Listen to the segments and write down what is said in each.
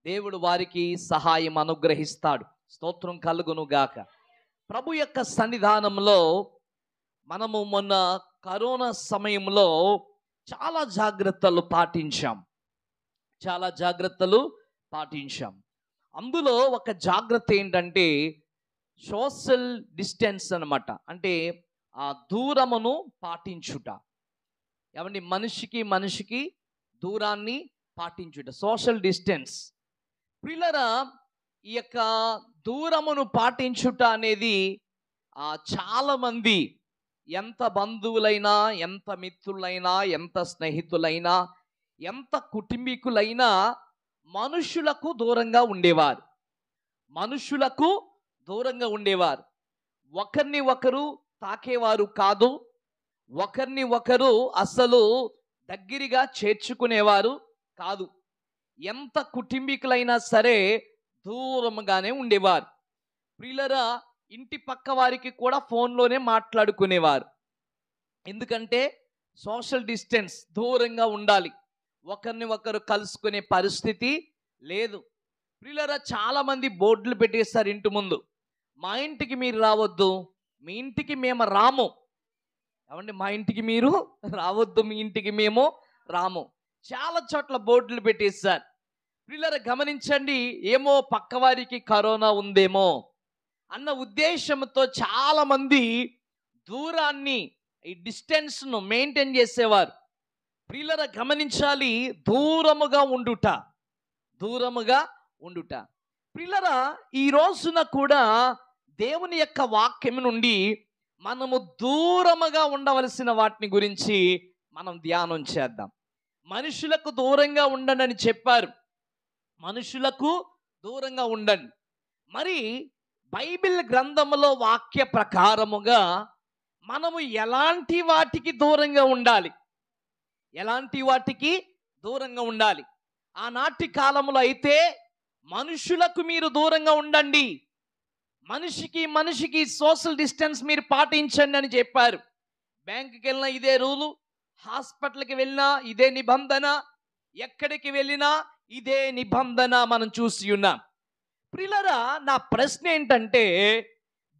దేవుడు వారికి సహాయం అనుగ్రహిస్తాడు. స్తోత్రం కలుగును గాక. ప్రభు యొక్క సన్నిధానంలో మనము మొన్న కరోనా సమయంలో చాలా జాగ్రత్తలు పాటించాం. అందులో ఒక జాగ్రత్త ఏంటంటే సోషల్ డిస్టెన్స్ అన్నమాట. అంటే ఆ దూరమును పాటించుట. ఏమండి, మనిషికి దూరాన్ని పాటించుట, సోషల్ డిస్టెన్స్. ప్రియులారా, ఈ యొక్క దూరమును పాటించుట అనేది చాలామంది, ఎంత బంధువులైనా, ఎంత మిత్రులైనా, ఎంత స్నేహితులైనా, ఎంత కుటుంబీకులైనా మనుషులకు దూరంగా ఉండేవారు. ఒకరిని ఒకరు తాకేవారు కాదు. ఒకరిని ఒకరు అసలు దగ్గరగా చేర్చుకునేవారు కాదు. ఎంత కుటుంబీకులైనా సరే దూరంగానే ఉండేవారు. ప్రియులరా, ఇంటి పక్క వారికి కూడా ఫోన్లోనే మాట్లాడుకునేవారు. ఎందుకంటే సోషల్ డిస్టెన్స్, దూరంగా ఉండాలి. ఒకరిని ఒకరు కలుసుకునే పరిస్థితి లేదు. ప్రియులరా, చాలామంది బోర్డులు పెట్టేస్తారు ఇంటి ముందు. మా ఇంటికి మీరు రావద్దు, మీ ఇంటికి మేము రాము. ఏమండి, మా ఇంటికి మీరు రావద్దు, మీ ఇంటికి మేము రాము. చాలా చోట్ల బోర్డులు పెట్టేశారు. ప్రియులారా, గమనించండి, ఏమో పక్కవారికి కరోనా ఉందేమో అన్న ఉద్దేశంతో చాలామంది దూరాన్ని, ఈ డిస్టెన్స్ను మెయింటైన్ చేసేవారు. ప్రియులారా, గమనించాలి, దూరముగా ఉండుట. ప్రియులారా, ఈ రోజున కూడా దేవుని యొక్క వాక్యం నుండి మనము దూరముగా ఉండవలసిన వాటిని గురించి మనం ధ్యానం చేద్దాం. మనుషులకు దూరంగా ఉండండి అని చెప్పారు. మనుషులకు దూరంగా ఉండండి. మరి బైబిల్ గ్రంథములో వాక్య ప్రకారముగా మనము ఎలాంటి వాటికి దూరంగా ఉండాలి? ఆనాటి కాలంలో అయితే మనుషులకు మీరు దూరంగా ఉండండి, మనిషికి సోషల్ డిస్టెన్స్ మీరు పాటించండి అని చెప్పారు. బ్యాంకుకి వెళ్ళినా ఇదే రూలు, హాస్పిటల్కి వెళ్ళినా ఇదే నిబంధన, ఎక్కడికి వెళ్ళినా ఇదే నిబంధన మనం చూసి ఉన్నాం. ప్రియులారా, నా ప్రశ్న ఏంటంటే,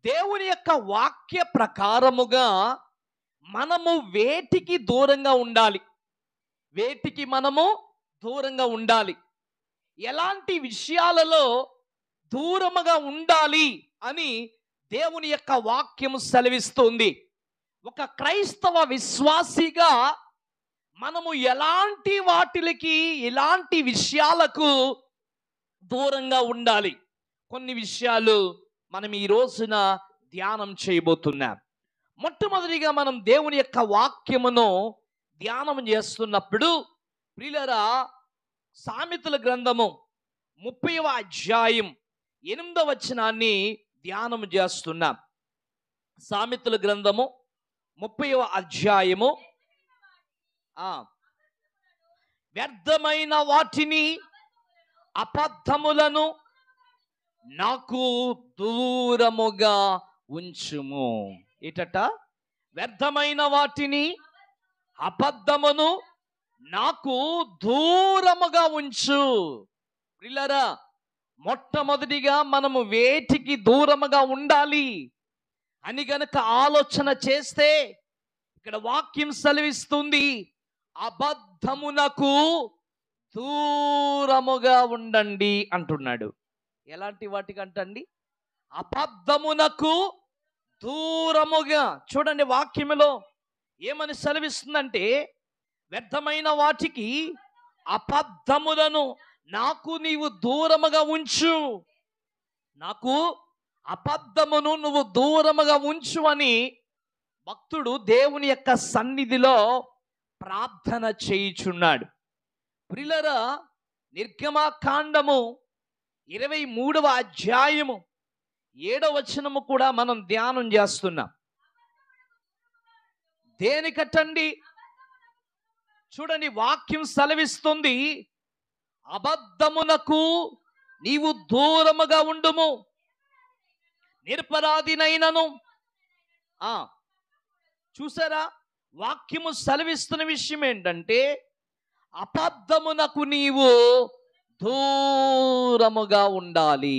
దేవుని యొక్క వాక్య ప్రకారముగా మనము వేటికి దూరంగా ఉండాలి? ఎలాంటి విషయాలలో దూరముగా ఉండాలి అని దేవుని యొక్క వాక్యము సెలవిస్తుంది. ఒక క్రైస్తవ విశ్వాసిగా మనము ఎలాంటి విషయాలకు దూరంగా ఉండాలి? కొన్ని విషయాలు మనం ఈ రోజున ధ్యానం చేయబోతున్నాం. మొట్టమొదటిగా మనం దేవుని యొక్క వాక్యమును ధ్యానం చేస్తున్నప్పుడు, ప్రియులారా, సామెతల గ్రంథము 30వ అధ్యాయం 8వ వచనాన్ని ధ్యానం చేస్తున్నాం. సామెతల గ్రంథము 30వ అధ్యాయము, వ్యర్థమైన వాటిని, అబద్ధములను నాకు దూరముగా ఉంచుము. ఏటట? వ్యర్థమైన వాటిని, అబద్ధమును నాకు దూరముగా ఉంచు. ప్రియులారా, మొట్టమొదటిగా మనము వేటికి దూరముగా ఉండాలి అని గనక ఆలోచన చేస్తే, ఇక్కడ వాక్యం సెలవిస్తుంది, అబద్ధమునకు దూరముగా ఉండండి అంటున్నాడు. ఎలాంటి వాటికి అంటండి? అబద్ధమునకు దూరముగా. చూడండి, వాక్యములో ఏమని సెలవిస్తుందంటే, వ్యర్థమైన వాటికి, అబద్ధములను నాకు నీవు దూరముగా ఉంచు. నాకు అబద్ధమును నువ్వు దూరముగా ఉంచు అని భక్తుడు దేవుని యొక్క సన్నిధిలో ప్రార్థన చేయుచున్నాడు. ప్రియులారా, నిర్గమకాండము 23వ అధ్యాయము 7వ వచనము కూడా మనం ధ్యానం చేస్తున్నాం. దేనికటండి? చూడండి, వాక్యం సెలవిస్తుంది, అబద్ధమునకు నీవు దూరముగా ఉండుము, నిరపరాధినైనను. చూసారా, వాక్యము సెలవిస్తున్న విషయం ఏంటంటే, అబద్ధమునకు నీవు దూరముగా దూరముగా ఉండాలి.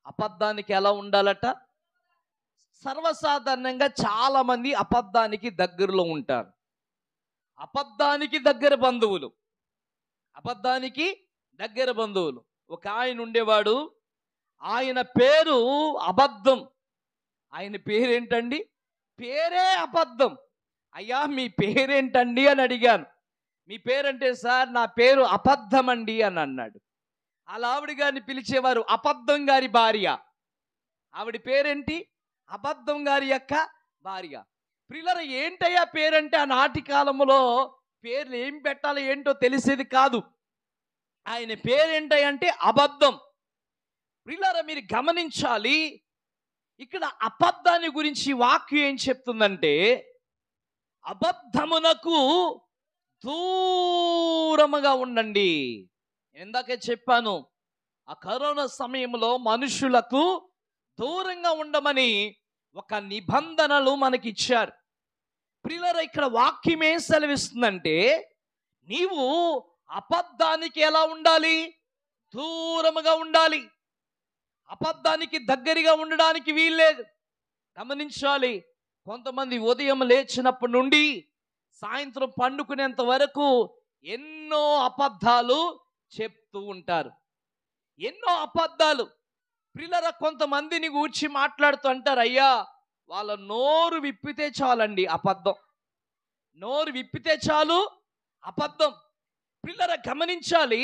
అబద్ధానికి ఎలా ఉండాలట? సర్వసాధారణంగా చాలా మంది అబద్ధానికి దగ్గరలో ఉంటారు. అబద్ధానికి దగ్గర బంధువులు, అబద్ధానికి దగ్గర బంధువులు. ఒక ఆయన ఉండేవాడు, ఆయన పేరు అబద్ధం. ఆయన పేరేంటండి? పేరే అబద్ధం. అయ్యా మీ పేరేంటండి అని అడిగాను. మీ పేరంటే సార్ నా పేరు అబద్ధం అండి అని అన్నాడు. అలా ఆవిడ గారిని పిలిచేవారు అబద్ధం గారి భార్య. ఆవిడ పేరేంటి? అబద్ధం గారి యొక్క భార్య. ప్రియులారా, ఏంటయ్యా పేరంటే ఆనాటి కాలంలో పేర్లు ఏం పెట్టాలో ఏంటో తెలిసేది కాదు. ఆయన పేరేంటంటే అబద్ధం. ప్రియులారా, మీరు గమనించాలి, ఇక్కడ అబద్ధాన్ని గురించి వాక్యం ఏం చెప్తుందంటే, అబద్ధమునకు దూరముగా ఉండండి. ఇందాకే చెప్పాను, ఆ కరోనా సమయంలో మనుషులకు దూరంగా ఉండమని ఒక నిబంధనలు మనకి ఇచ్చారు. ప్రియులారా, ఇక్కడ వాక్యం ఏం సెలవిస్తుందంటే, నీవు అబద్ధానికి ఎలా ఉండాలి? దూరముగా ఉండాలి. అబద్ధానికి దగ్గరగా ఉండడానికి వీల్లేదు. గమనించాలి, కొంతమంది ఉదయం లేచినప్పటి నుండి సాయంత్రం పండుకునేంత వరకు ఎన్నో అబద్ధాలు చెప్తూ ఉంటారు. ఎన్నో అబద్ధాలు. ప్రియులారా, కొంతమందిని గూర్చి మాట్లాడుతూ అంటారు, అయ్యా వాళ్ళ నోరు విప్పితే చాలండి అబద్ధం. నోరు విప్పితే చాలు అబద్ధం. ప్రియులారా, గమనించాలి,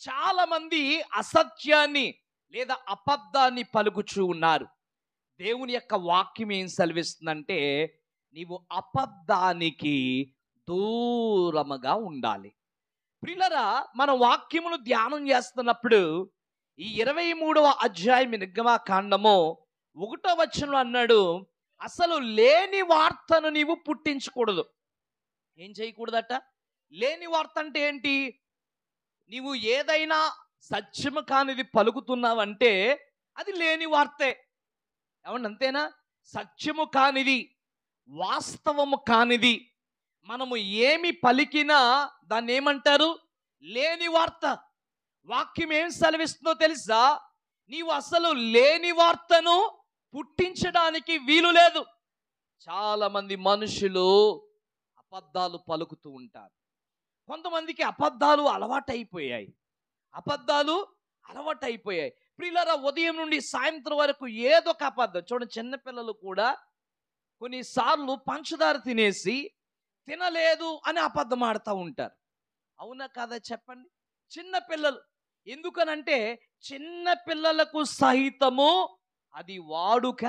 చాలా మంది అసత్యాన్ని లేదా అబద్ధాన్ని పలుకుచూ ఉన్నారు. దేవుని యొక్క వాక్యం ఏం సెలవిస్తుందంటే, నీవు అబద్ధానికి దూరముగా ఉండాలి. ప్రియులారా, మన వాక్యమును ధ్యానం చేస్తున్నప్పుడు ఈ 23వ అధ్యాయం నిర్గమకాండము 1వ వచనంలో అన్నాడు, అసలు లేని వార్తను నీవు పుట్టించకూడదు. ఏం చేయకూడదట? లేని వార్త అంటే ఏంటి? నీవు ఏదైనా సత్యము కానిది పలుకుతున్నావంటే అది లేని వార్తే. ఏమండి, అంతేనా? సత్యము కానిది, వాస్తవము కానిది మనము ఏమి పలికినా దాన్ని ఏమంటారు? లేని వార్త. వాక్యం ఏం సెలవిస్తుందో తెలుసా? నీవు అసలు లేని వార్తను పుట్టించడానికి వీలు లేదు. చాలా మంది మనుషులు అబద్ధాలు పలుకుతూ ఉంటారు. కొంతమందికి అబద్ధాలు అలవాటైపోయాయి. అబద్ధాలు అలవాటైపోయాయి. ప్రియులారా, ఉదయం నుండి సాయంత్రం వరకు ఏదో ఒక అబద్ధం. చూడండి, చిన్నపిల్లలు కూడా కొన్నిసార్లు పంచదార తినేసి తినలేదు అని అబద్ధం ఆడుతూ ఉంటారు. అవునా కాదా చెప్పండి? చిన్నపిల్లలు. ఎందుకనంటే చిన్న పిల్లలకు సహితము అది వాడుక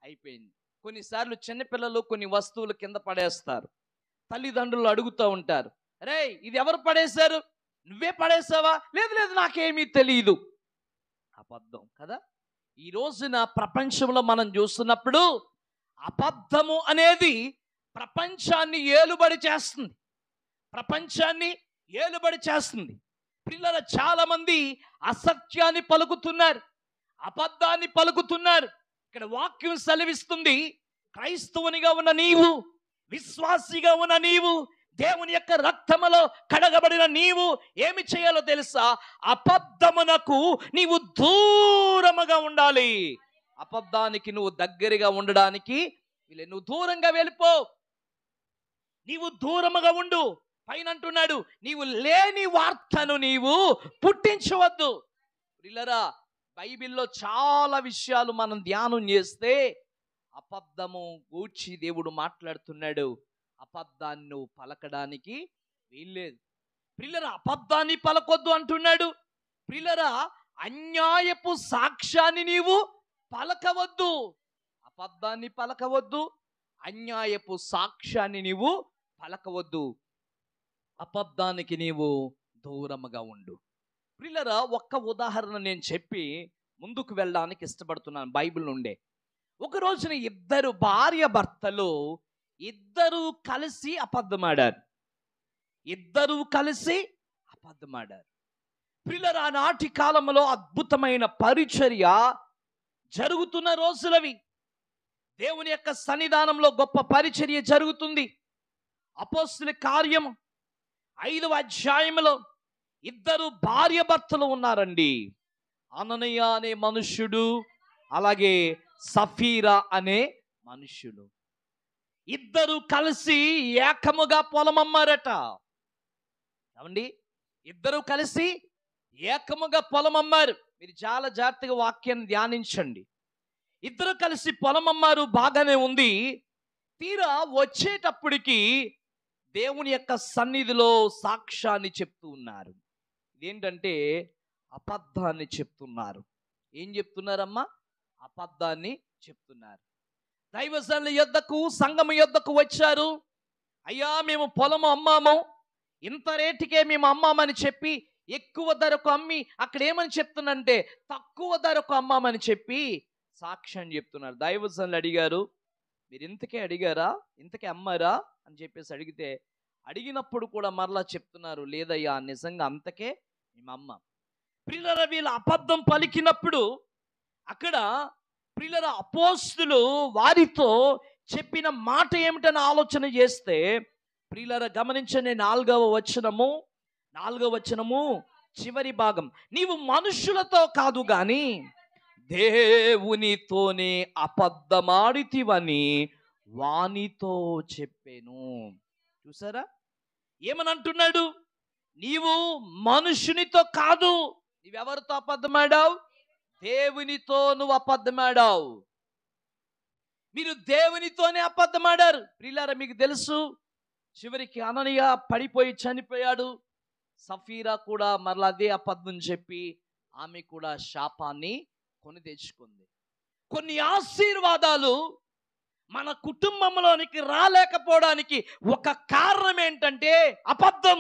అయిపోయింది. కొన్నిసార్లు చిన్నపిల్లలు కొన్ని వస్తువులు కింద పడేస్తారు. తల్లిదండ్రులు అడుగుతూ ఉంటారు, రే ఇది ఎవరు పడేశారు? నువ్వే పడేసావా? లేదు లేదు నాకేమీ తెలియదు. అబద్ధం కదా. ఈ రోజున ప్రపంచంలో మనం చూస్తున్నప్పుడు అబద్ధము అనేది ప్రపంచాన్ని ఏలుబడి చేస్తుంది. ప్రపంచాన్ని ఏలుబడి చేస్తుంది. పిల్లల చాలా మంది అసత్యాన్ని పలుకుతున్నారు, అబద్ధాన్ని పలుకుతున్నారు. ఇక్కడ వాక్యం సెలవిస్తుంది, క్రైస్తవునిగా ఉన్న నీవు, విశ్వాసిగా ఉన్న నీవు, దేవుని యొక్క రక్తములో కడగబడిన నీవు ఏమి చేయాలో తెలుసా? అబద్ధమునకు నీవు దూరముగా ఉండాలి. అబద్ధానికి నువ్వు దగ్గరగా ఉండడానికి నువ్వు దూరంగా వెళ్ళిపో. నీవు దూరముగా ఉండు. పైన అంటున్నాడు, నీవు లేని వార్తను నీవు పుట్టించవద్దు. ప్రియులారా, బైబిల్లో చాలా విషయాలు మనం ధ్యానం చేస్తే అబద్ధము గూర్చి దేవుడు మాట్లాడుతున్నాడు. అబద్ధాన్ని నువ్వు పలకడానికి వీల్లేదు. ప్రియులారా, అబద్ధాన్ని పలకొద్దు అంటున్నాడు. ప్రియులారా, అన్యాయపు సాక్ష్యాన్ని నీవు పలకవద్దు. అబద్ధాన్ని పలకవద్దు, అన్యాయపు సాక్ష్యాన్ని నీవు పలకవద్దు. అబద్ధానికి నీవు దూరముగా ఉండు. ప్రియులారా, ఒక్క ఉదాహరణ నేను చెప్పి ముందుకు వెళ్ళడానికి ఇష్టపడుతున్నాను బైబిల్ నుండే. ఒక రోజున ఇద్దరు భార్య భర్తలు ఇద్దరు కలిసి అబద్ధమాడారు. ఇద్దరు కలిసి అబద్ధమాడారు. ప్రియులారా, నాటి కాలంలో అద్భుతమైన పరిచర్య జరుగుతున్న రోజులవి. దేవుని యొక్క సన్నిధానంలో గొప్ప పరిచర్య జరుగుతుంది. అపోస్తలుల కార్యము 5వ అధ్యాయంలో ఇద్దరు భార్య భర్తలు ఉన్నారండి. అననీయ అనే మనుష్యుడు, అలాగే సఫీరా అనే మనుష్యుడు, ఇద్దరు కలిసి ఏకముగా పొలం అమ్మారట. ఏమండి, ఇద్దరు కలిసి ఏకముగా పొలం అమ్మారు. మీరు చాలా జాగ్రత్తగా వాక్యాన్ని ధ్యానించండి. ఇద్దరు కలిసి పొలం అమ్మారు, బాగానే ఉంది. తీరా వచ్చేటప్పటికి దేవుని యొక్క సన్నిధిలో సాక్ష్యాన్ని చెప్తూ ఉన్నారు. ఇదేంటంటే అబద్ధాన్ని చెప్తున్నారు. ఏం చెప్తున్నారమ్మా? అబద్ధాన్ని చెప్తున్నారు. దైవజనుల యొద్దకు, సంఘము యొద్దకు వచ్చారు. అయ్యా, మేము పొలము అమ్మాము, ఇంత రేటుకే మేము అమ్మామని చెప్పి ఎక్కువ ధరకు అమ్మి, అక్కడ ఏమని చెప్తున్నంటే తక్కువ ధరకు అమ్మామని చెప్పి సాక్ష్యం చెప్తున్నారు. దైవజనులు అడిగారు, మీరు ఇంతకే అడిగారా, ఇంతకే అమ్మారా అని చెప్పేసి అడిగితే, అడిగినప్పుడు కూడా మరలా చెప్తున్నారు, లేదయ్యా నిజంగా అంతకే మేము అమ్మాం. ప్రియులారా, వీళ్ళ అబద్ధం పలికినప్పుడు అక్కడ ప్రియులారా అపోస్తులు వారితో చెప్పిన మాట ఏమిటని ఆలోచన చేస్తే, ప్రియులారా గమనించండి, 4వ వచనము చివరి భాగం, నీవు మనుషులతో కాదు గాని దేవునితోనే అబద్ధమాడితివని వానితో చెప్పాను. చూసారా ఏమని అంటున్నాడు? నీవు మనుషునితో కాదు, నీవెవరితో అబద్ధమాడావు? దేవునితో నువ్వు అబద్ధమాడావు. మీరు దేవునితోనే అబద్ధమాడారు. ప్రియులారా, మీకు తెలుసు, చివరికి అననీయ పడిపోయి చనిపోయాడు. సఫీరా కూడా మరలా అదే అబద్ధం చెప్పి ఆమె కూడా శాపాన్ని కొని తెచ్చుకుంది. కొన్ని ఆశీర్వాదాలు మన కుటుంబంలోనికి రాలేకపోవడానికి ఒక కారణం ఏంటంటే అబద్ధం.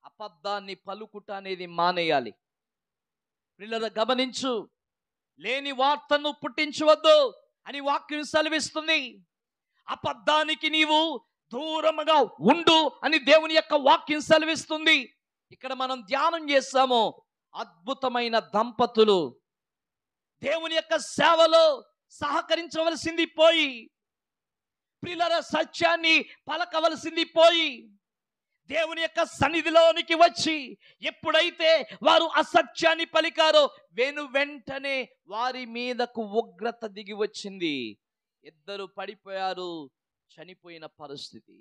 అబద్ధాన్ని పలుకుట అనేది మానేయాలి. ప్రియులారా గమనించు, లేని వార్తను పుట్టించవద్దు అని వాక్యం సెలవిస్తుంది. అబద్ధానికి నీవు దూరముగా ఉండు అని దేవుని యొక్క వాక్యం సెలవిస్తుంది. ఇక్కడ మనం ధ్యానం చేస్తాము, అద్భుతమైన దంపతులు దేవుని యొక్క సేవలో సహకరించవలసింది పోయి, ప్రియులారా సత్యాన్ని పలకవలసింది పోయి, దేవుని యొక్క సన్నిధిలోనికి వచ్చి ఎప్పుడైతే వారు అసత్యాన్ని పలికారో వెంటనే వారి మీదకు ఉగ్రత దిగి వచ్చింది. ఇద్దరు పడిపోయారు, చనిపోయిన పరిస్థితి.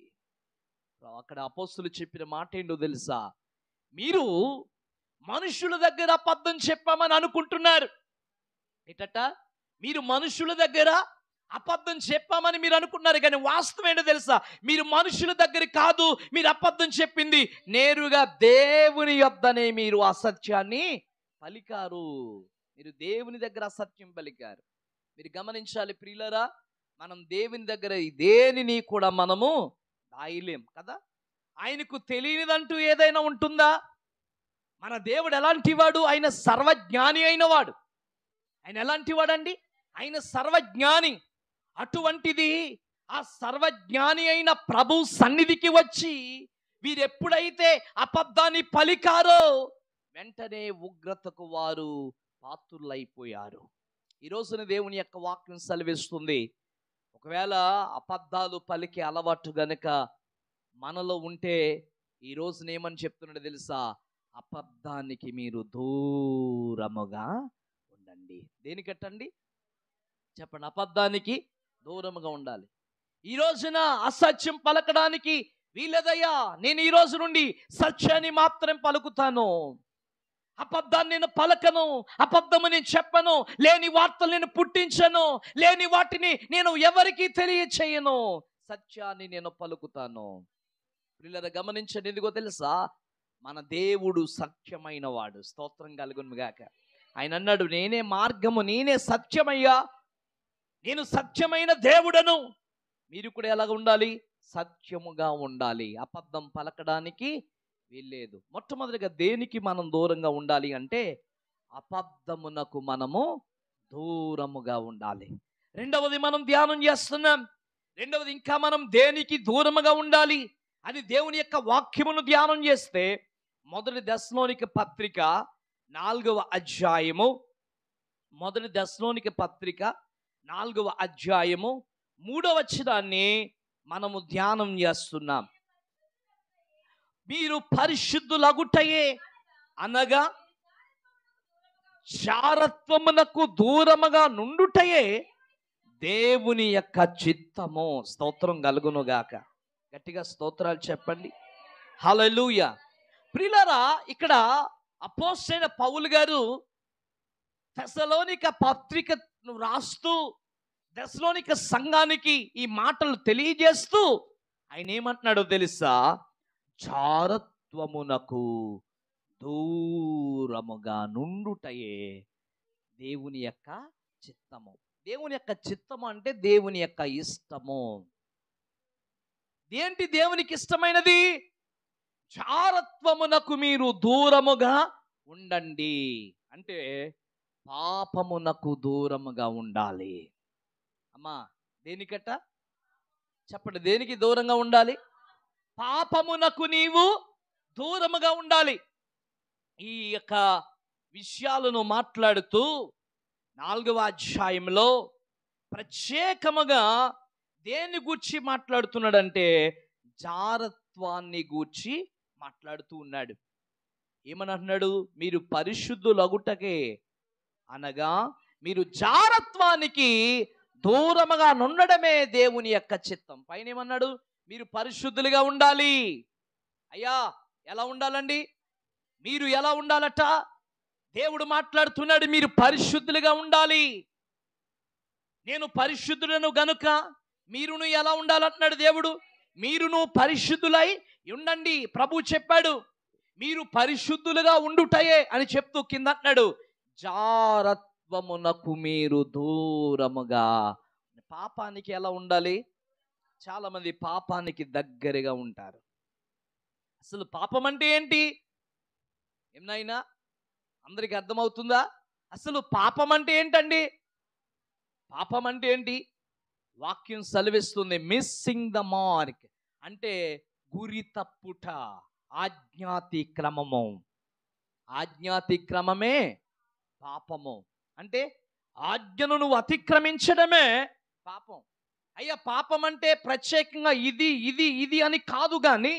అక్కడ అపోస్తులు చెప్పిన మాట ఏంటో తెలుసా? మీరు మనుషుల దగ్గర అబద్ధం చెప్పామని అనుకుంటున్నారు. ఏటట? మీరు మనుషుల దగ్గర అబద్ధం చెప్పామని మీరు అనుకున్నారు, కానీ వాస్తవం ఏంటో తెలుసా? మీరు మనుషుల దగ్గర కాదు మీరు అబద్ధం చెప్పింది, నేరుగా దేవుని యొద్దనే మీరు అసత్యాన్ని పలికారు. మీరు దేవుని దగ్గర అసత్యం పలికారు. మీరు గమనించాలి ప్రియులారా, మనం దేవుని దగ్గర దేనిని కూడా మనము దాయలేం కదా. ఆయనకు తెలియనిదంటూ ఏదైనా ఉంటుందా? మన దేవుడు ఎలాంటి వాడు? ఆయన సర్వజ్ఞాని అయిన వాడు. ఆయన ఎలాంటి వాడండి? ఆయన సర్వజ్ఞాని. అటువంటిది ఆ సర్వజ్ఞాని అయిన ప్రభు సన్నిధికి వచ్చి వీరెప్పుడైతే అబద్ధాన్ని పలికారో వెంటనే ఉగ్రతకు వారు పాత్రులైపోయారు. ఈ రోజున దేవుని యొక్క వాక్యం సెలవిస్తుంది, ఒకవేళ అబద్ధాలు పలికే అలవాటు గనక మనలో ఉంటే ఈ రోజున ఏమని చెప్తున్నాడో తెలుసా? అబద్ధానికి మీరు దూరముగా ఉండండి. దేనికట్టండి చెప్పండి? అబద్ధానికి దూరముగా ఉండాలి. ఈ రోజున అసత్యం పలకడానికి వీలదయ్యా, నేను ఈ రోజు నుండి సత్యాన్ని మాత్రం పలుకుతాను, అబద్ధాన్ని నేను పలకను, అబద్ధము నేను చెప్పను, లేని వార్తలు నేను పుట్టించను, లేని వాటిని నేను ఎవరికి తెలియచేయను, సత్యాన్ని నేను పలుకుతాను. పిల్లలు గమనించండి, ఎందుకో తెలుసా? మన దేవుడు సత్యమైన వాడు. స్తోత్రం కలుగును గాక. ఆయన అన్నాడు, నేనే మార్గము, నేనే సత్యమయ్యా, నేను సత్యమైన దేవుడను. మీరు కూడా ఎలాగ ఉండాలి? సత్యముగా ఉండాలి. అబద్ధం పలకడానికి వీల్లేదు. మొట్టమొదటిగా దేనికి మనం దూరంగా ఉండాలి అంటే అబద్ధమునకు మనము దూరముగా ఉండాలి. రెండవది మనం ధ్యానం చేస్తున్నాం. రెండవది ఇంకా మనం దేనికి దూరముగా ఉండాలి అని దేవుని యొక్క వాక్యమును ధ్యానం చేస్తే మొదటి దశలోనిక పత్రిక 4వ అధ్యాయము, మొదటి దశలోనిక పత్రిక 4వ అధ్యాయము 3వ వచనాన్ని మనము ధ్యానం చేస్తున్నాం. మీరు పరిశుద్ధులగుటయే అనగా జారత్వమునకు దూరముగా నుండుటయే దేవుని యొక్క చిత్తము. స్తోత్రం కలుగునుగాక. గట్టిగా స్తోత్రాలు చెప్పండి. హల్లెలూయా. ప్రియులారా, ఇక్కడ అపోస్తలుడైన పౌలు గారు తెస్సలోనిక పత్రికను రాస్తూ తెస్సలోనిక సంఘానికి ఈ మాటలు తెలియజేస్తూ ఆయన ఏమంటున్నాడో తెలుసా? జారత్వమునకు దూరముగా నుండుటయే దేవుని యొక్క చిత్తము. దేవుని యొక్క చిత్తము అంటే దేవుని యొక్క ఇష్టము. ఏంటి దేవునికి ఇష్టమైనది? జారత్వమునకు మీరు దూరముగా ఉండండి. అంటే పాపమునకు దూరముగా ఉండాలి. అమ్మా, దేనికట చెప్పండి, దేనికి దూరంగా ఉండాలి? పాపమునకు నీవు దూరముగా ఉండాలి. ఈ యొక్క విషయాలను మాట్లాడుతూ 4వ అధ్యాయంలో ప్రత్యేకముగా దేన్ని గూర్చి మాట్లాడుతున్నాడంటే జారత్వాన్ని గూర్చి మాట్లాడుతూ ఉన్నాడు. ఏమని అంటున్నాడు? మీరు పరిశుద్ధులగుటకే, అనగా మీరు జారత్వానికి దూరముగా నుండడమే దేవుని యొక్క చిత్తం. పైన ఏమన్నాడు? మీరు పరిశుద్ధులుగా ఉండాలి. అయ్యా, ఎలా ఉండాలండి? మీరు ఎలా ఉండాలట? దేవుడు మాట్లాడుతున్నాడు, మీరు పరిశుద్ధులుగా ఉండాలి. నేను పరిశుద్ధులను గనుక మీరును ఎలా ఉండాలంటున్నాడు దేవుడు. మీరును పరిశుద్ధులై ఉండండి. ప్రభు చెప్పాడు, మీరు పరిశుద్ధులుగా ఉండుటయే అని చెప్తూ కింద అంటున్నాడు, జారత్వమునకు మీరు దూరముగా. పాపానికి ఎలా ఉండాలి? చాలా మంది పాపానికి దగ్గరగా ఉంటారు. అసలు పాపం అంటే ఏంటి? ఏమైనా అందరికి అర్థమవుతుందా? అసలు పాపం అంటే ఏంటండి? పాపం అంటే ఏంటి? వాక్యం సెలవిస్తుంది, మిస్సింగ్ ద మార్క్ అంటే గురి తప్పుట, ఆజ్ఞాతిక్రమము. ఆజ్ఞాతిక్రమమే పాపము. అంటే ఆజ్ఞను నువ్వు అతిక్రమించడమే పాపం. అయ్యా, పాపం అంటే ప్రత్యేకంగా ఇది ఇది ఇది అని కాదు. కానీ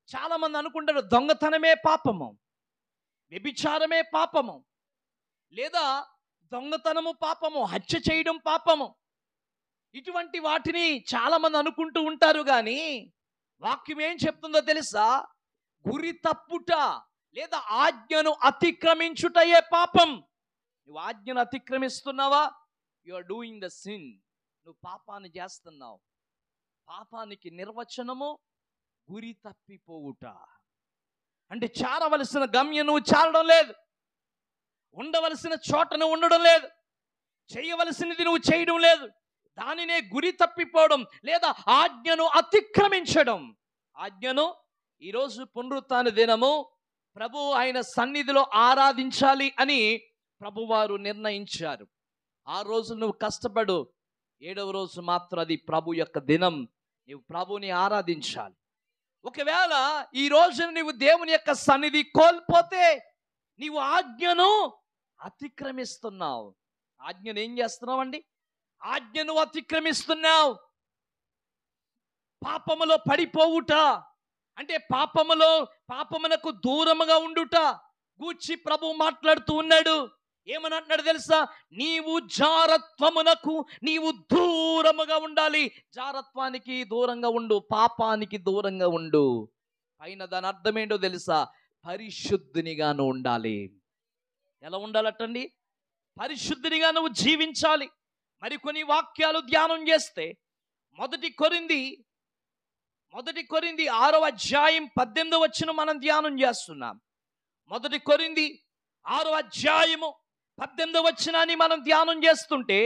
చాలా మంది అనుకుంటారు దొంగతనమే పాపము, వ్యభిచారమే పాపము, లేదా దొంగతనము పాపము, హత్య చేయడం పాపము. ఇటువంటి వాటిని చాలా మంది అనుకుంటూ ఉంటారు. కానీ వాక్యం ఏం చెప్తుందో తెలుసా? గురి తప్పుట లేదా ఆజ్ఞను అతిక్రమించుటయే పాపం. నువ్వు ఆజ్ఞను అతిక్రమిస్తున్నావా? You are doing the sin. నువ్వు పాపాన్ని చేస్తున్నావు. పాపానికి నిర్వచనము గురి తప్పిపోవుట. అంటే చేరవలసిన గమ్యం నువ్వు చేరడం లేదు, ఉండవలసిన చోట నువ్వు ఉండడం లేదు, చేయవలసినది నువ్వు చేయడం లేదు. దానినే గురి తప్పిపోవడం లేదా ఆజ్ఞను అతిక్రమించడం. ఆజ్ఞను ఈరోజు పునరుత్థాన దినము ప్రభు ఆయన సన్నిధిలో ఆరాధించాలి అని ప్రభువారు నిర్ణయించారు. ఆ రోజు నువ్వు కష్టపడు, 7వ రోజు మాత్రం అది ప్రభు యొక్క దినం. నువ్వు ప్రభుని ఆరాధించాలి. ఒకవేళ ఈ రోజు నువ్వు దేవుని యొక్క సన్నిధి కోల్పోతే నీవు ఆజ్ఞను అతిక్రమిస్తున్నావు. ఆజ్ఞను ఏం చేస్తున్నావు అండి? ఆజ్ఞను అతిక్రమిస్తున్నావు. పాపములో పడిపోవుట అంటే పాపమునకు దూరముగా ఉండుట గూర్చి ప్రభు మాట్లాడుతూ ఉన్నాడు. ఏమని అంటున్నాడు తెలుసా? నీవు జారత్వమునకు నీవు దూరముగా ఉండాలి. జారత్వానికి దూరంగా ఉండు, పాపానికి దూరంగా ఉండు. పైన దాని అర్థం ఏంటో తెలుసా? పరిశుద్ధునిగా నువ్వు ఉండాలి. ఎలా ఉండాలటండి? పరిశుద్ధునిగా నువ్వు జీవించాలి. మరికొన్ని వాక్యాలు ధ్యానం చేస్తే మొదటి కొరింథీ 6వ అధ్యాయం 18వ వచనం మనం ధ్యానం చేస్తున్నాం. మొదటి కొరింథీ 6వ అధ్యాయము 18వ వచనాన్ని మనం ధ్యానం చేస్తుంటే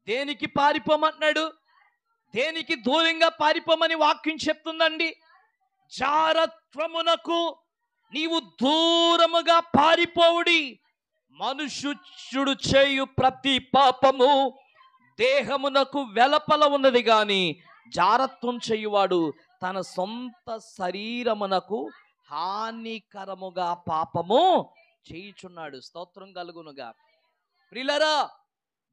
దేనికి పారిపోమన్నాడు? దేనికి దూరంగా పారిపోమని వాక్యం చెప్తుందండి? జారత్వమునకు నీవు దూరముగా పారిపోవుడి. మనుష్యుడు చేయు ప్రతి పాపము దేహమునకు వెలపల ఉన్నది, గాని జారత్వం చేయువాడు తన సొంత శరీరమునకు హానికరముగా పాపము చేయుచున్నాడు. స్తోత్రం కలుగునుగా. ప్రియులారా,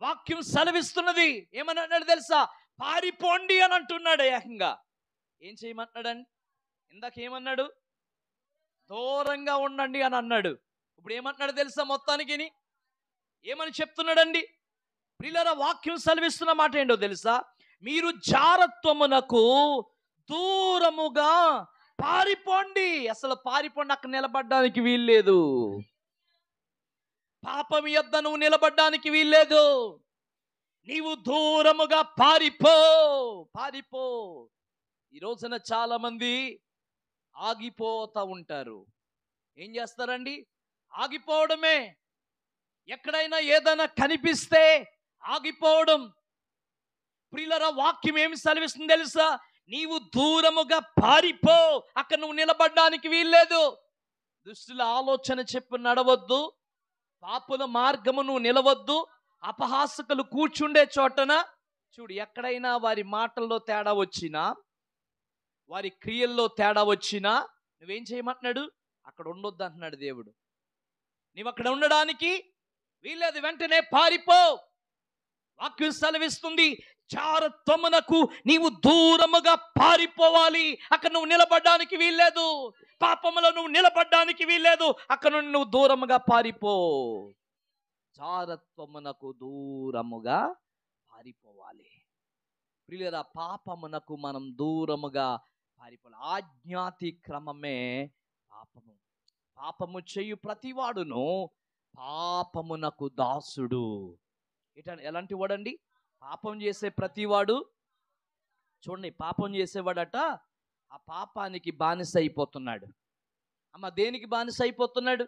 వాక్యం సెలవిస్తున్నది. ఏమని అన్నాడు తెలుసా? పారిపోండి అని అంటున్నాడు. ఏకంగా ఏం చేయమంటున్నాడండి? ఇందాక ఏమన్నాడు? దూరంగా ఉండండి అని అన్నాడు. ఇప్పుడు ఏమంటున్నాడు తెలుసా? మొత్తానికి ఏమని చెప్తున్నాడండి? ప్రియులారా, వాక్యం సెలవిస్తున్న మాట ఏంటో తెలుసా? మీరు జారత్వమునకు దూరముగా పారిపోండి. అసలు పారిపోండి, అక్కడ నిలబడ్డానికి వీల్లేదు. పాపం యొద్ద నువ్వు నిలబడ్డానికి వీల్లేదు. నీవు దూరముగా పారిపో. పారిపో. ఈ రోజున చాలా మంది ఆగిపోతా ఉంటారు. ఏం చేస్తారండి? ఆగిపోవడమే. ఎక్కడైనా ఏదైనా కనిపిస్తే ఆగిపోవడం. ప్రియులారా, వాక్యం ఏమి సెలవిస్తుంది తెలుసా? నీవు దూరముగా పారిపో, అక్కడ నువ్వు నిలబడ్డానికి వీల్లేదు. దుష్టుల ఆలోచన చెప్పు నడవద్దు, పాపుల మార్గము నువ్వు నిలవద్దు, అపహాసకులు కూర్చుండే చోటన చూడు. ఎక్కడైనా వారి మాటల్లో తేడా వచ్చినా, వారి క్రియల్లో తేడా వచ్చినా నువ్వేం చేయమంటున్నాడు? అక్కడ ఉండొద్దు అంటున్నాడు దేవుడు. నీవు అక్కడ ఉండడానికి వీల్లేదు, వెంటనే పారిపో. వాక్యం సెలవిస్తుంది, జారత్వమునకు నీవు దూరముగా పారిపోవాలి. అక్కడ నువ్వు నిలబడ్డానికి వీల్లేదు. పాపములో నువ్వు నిలబడ్డానికి వీల్లేదు. అక్కడ నుండి నువ్వు దూరముగా పారిపో. జారత్వమునకు దూరముగా పారిపోవాలి. ప్రియులారా, పాపమునకు మనం దూరముగా పారిపోవాలి. ఆజ్ఞాతిక్రమమే పాపము. పాపము చేయు ప్రతివాడును పాపమునకు దాసుడు. ఎలాంటి వాడండి? పాపం చేసే ప్రతివాడు. చూడండి, పాపం చేసేవాడట ఆ పాపానికి బానిస అయిపోతున్నాడు. అమ్మ, దేనికి బానిస అయిపోతున్నాడు?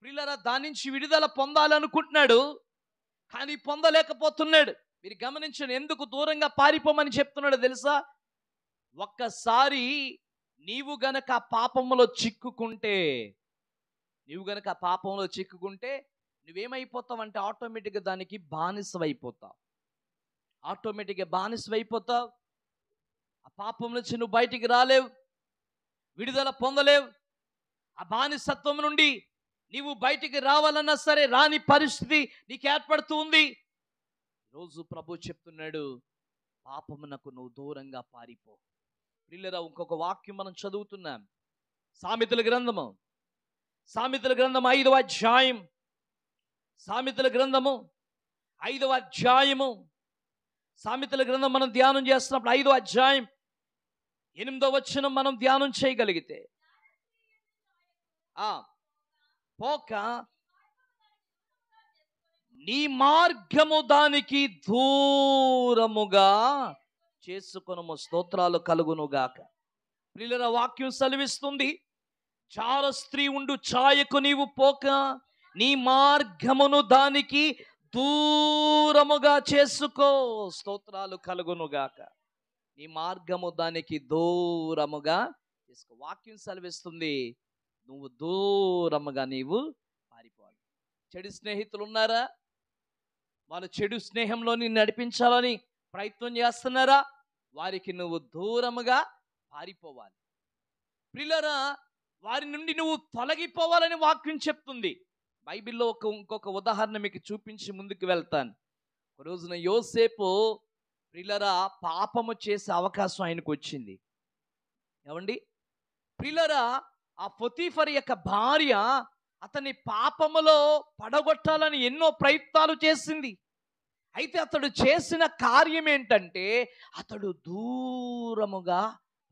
ప్రియులారా, దాని నుంచి విడుదల పొందాలనుకుంటున్నాడు, కానీ పొందలేకపోతున్నాడు. మీరు గమనించండి, ఎందుకు దూరంగా పారిపోమని చెప్తున్నాడు తెలుసా? ఒక్కసారి నీవు గనక పాపములో చిక్కుకుంటే, నువ్వేమైపోతావు అంటే ఆటోమేటిక్గా దానికి బానిసవైపోతావు. ఆ పాపం నుంచి నువ్వు బయటికి రాలేవు, విడుదల పొందలేవు. ఆ బానిసత్వం నుండి నీవు బయటికి రావాలన్నా సరే రాని పరిస్థితి నీకు ఏర్పడుతూ ఉంది. ఈరోజు ప్రభు చెప్తున్నాడు, పాపమునకు నువ్వు దూరంగా పారిపో. ప్రియులారా, ఇంకొక వాక్యం మనం చదువుతున్నాం. సామెతల గ్రంథము 5వ అధ్యాయం. సామెతల గ్రంథము 5వ అధ్యాయము. సామెతల గ్రంథం మనం ధ్యానం చేస్తున్నప్పుడు 5వ అధ్యాయం 8వ వచనం మనం ధ్యానం చేయగలిగితే, పోక నీ మార్గము దానికి దూరముగా చేసుకొనుము. స్తోత్రాలు కలుగునుగాక. ప్రియులారా, వాక్యం సెలవిస్తుంది, చార స్త్రీ ఉండు ఛాయకు నీవు పోక నీ మార్గమును దానికి దూరముగా చేసుకో. స్తోత్రాలు కలుగునుగాక. నీ మార్గము దానికి దూరముగా చేసుకో. వాక్యం సెలవిస్తుంది, నువ్వు దూరముగా నీవు పారిపోవాలి. చెడు స్నేహితులు ఉన్నారా? వాళ్ళు చెడు స్నేహంలో నిన్ను నడిపించాలని ప్రయత్నం చేస్తున్నారా? వారికి నువ్వు దూరముగా పారిపోవాలి. ప్రియులారా, వారి నుండి నువ్వు తొలగిపోవాలని వాక్యం చెప్తుంది. బైబిల్లో ఇంకొక ఉదాహరణ మీకు చూపించి ముందుకు వెళ్తాను. ఒక రోజున యోసేపు ప్రియులారా పాపము చేసే అవకాశం ఆయనకు వచ్చింది. ఏమండి ప్రియులారా, ఆ పొతీఫర్ యొక్క భార్య అతని పాపములో పడగొట్టాలని ఎన్నో ప్రయత్నాలు చేసింది. అయితే అతడు చేసిన కార్యం ఏంటంటే అతడు దూరముగా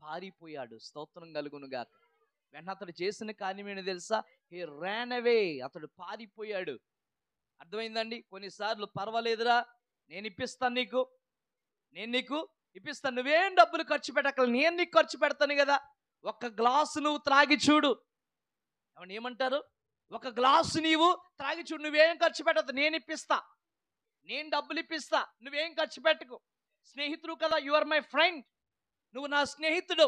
పారిపోయాడు. స్తోత్రం కలుగునుగాక. వెంటనే అతడు చేసిన కార్యం ఏంటో తెలుసా? హీ ర్యాన్ అవే. అతడు పారిపోయాడు. అర్థమైందండి? కొన్నిసార్లు పర్వాలేదురా, నేను నీకు ఇప్పిస్తాను, నువ్వేం డబ్బులు ఖర్చు పెట్టకల, నేను నీకు ఖర్చు పెడతాను కదా. ఒక గ్లాసు నువ్వు త్రాగి చూడు. ఏమంటారు? ఒక గ్లాసు నీవు త్రాగి చూడు, నువ్వేం ఖర్చు పెట్టదు, నేను ఇప్పిస్తా, నేను డబ్బులు ఇప్పిస్తా, నువ్వేం ఖర్చు పెట్టకు. స్నేహితుడు కదా, యు ఆర్ మై ఫ్రెండ్, నువ్వు నా స్నేహితుడు,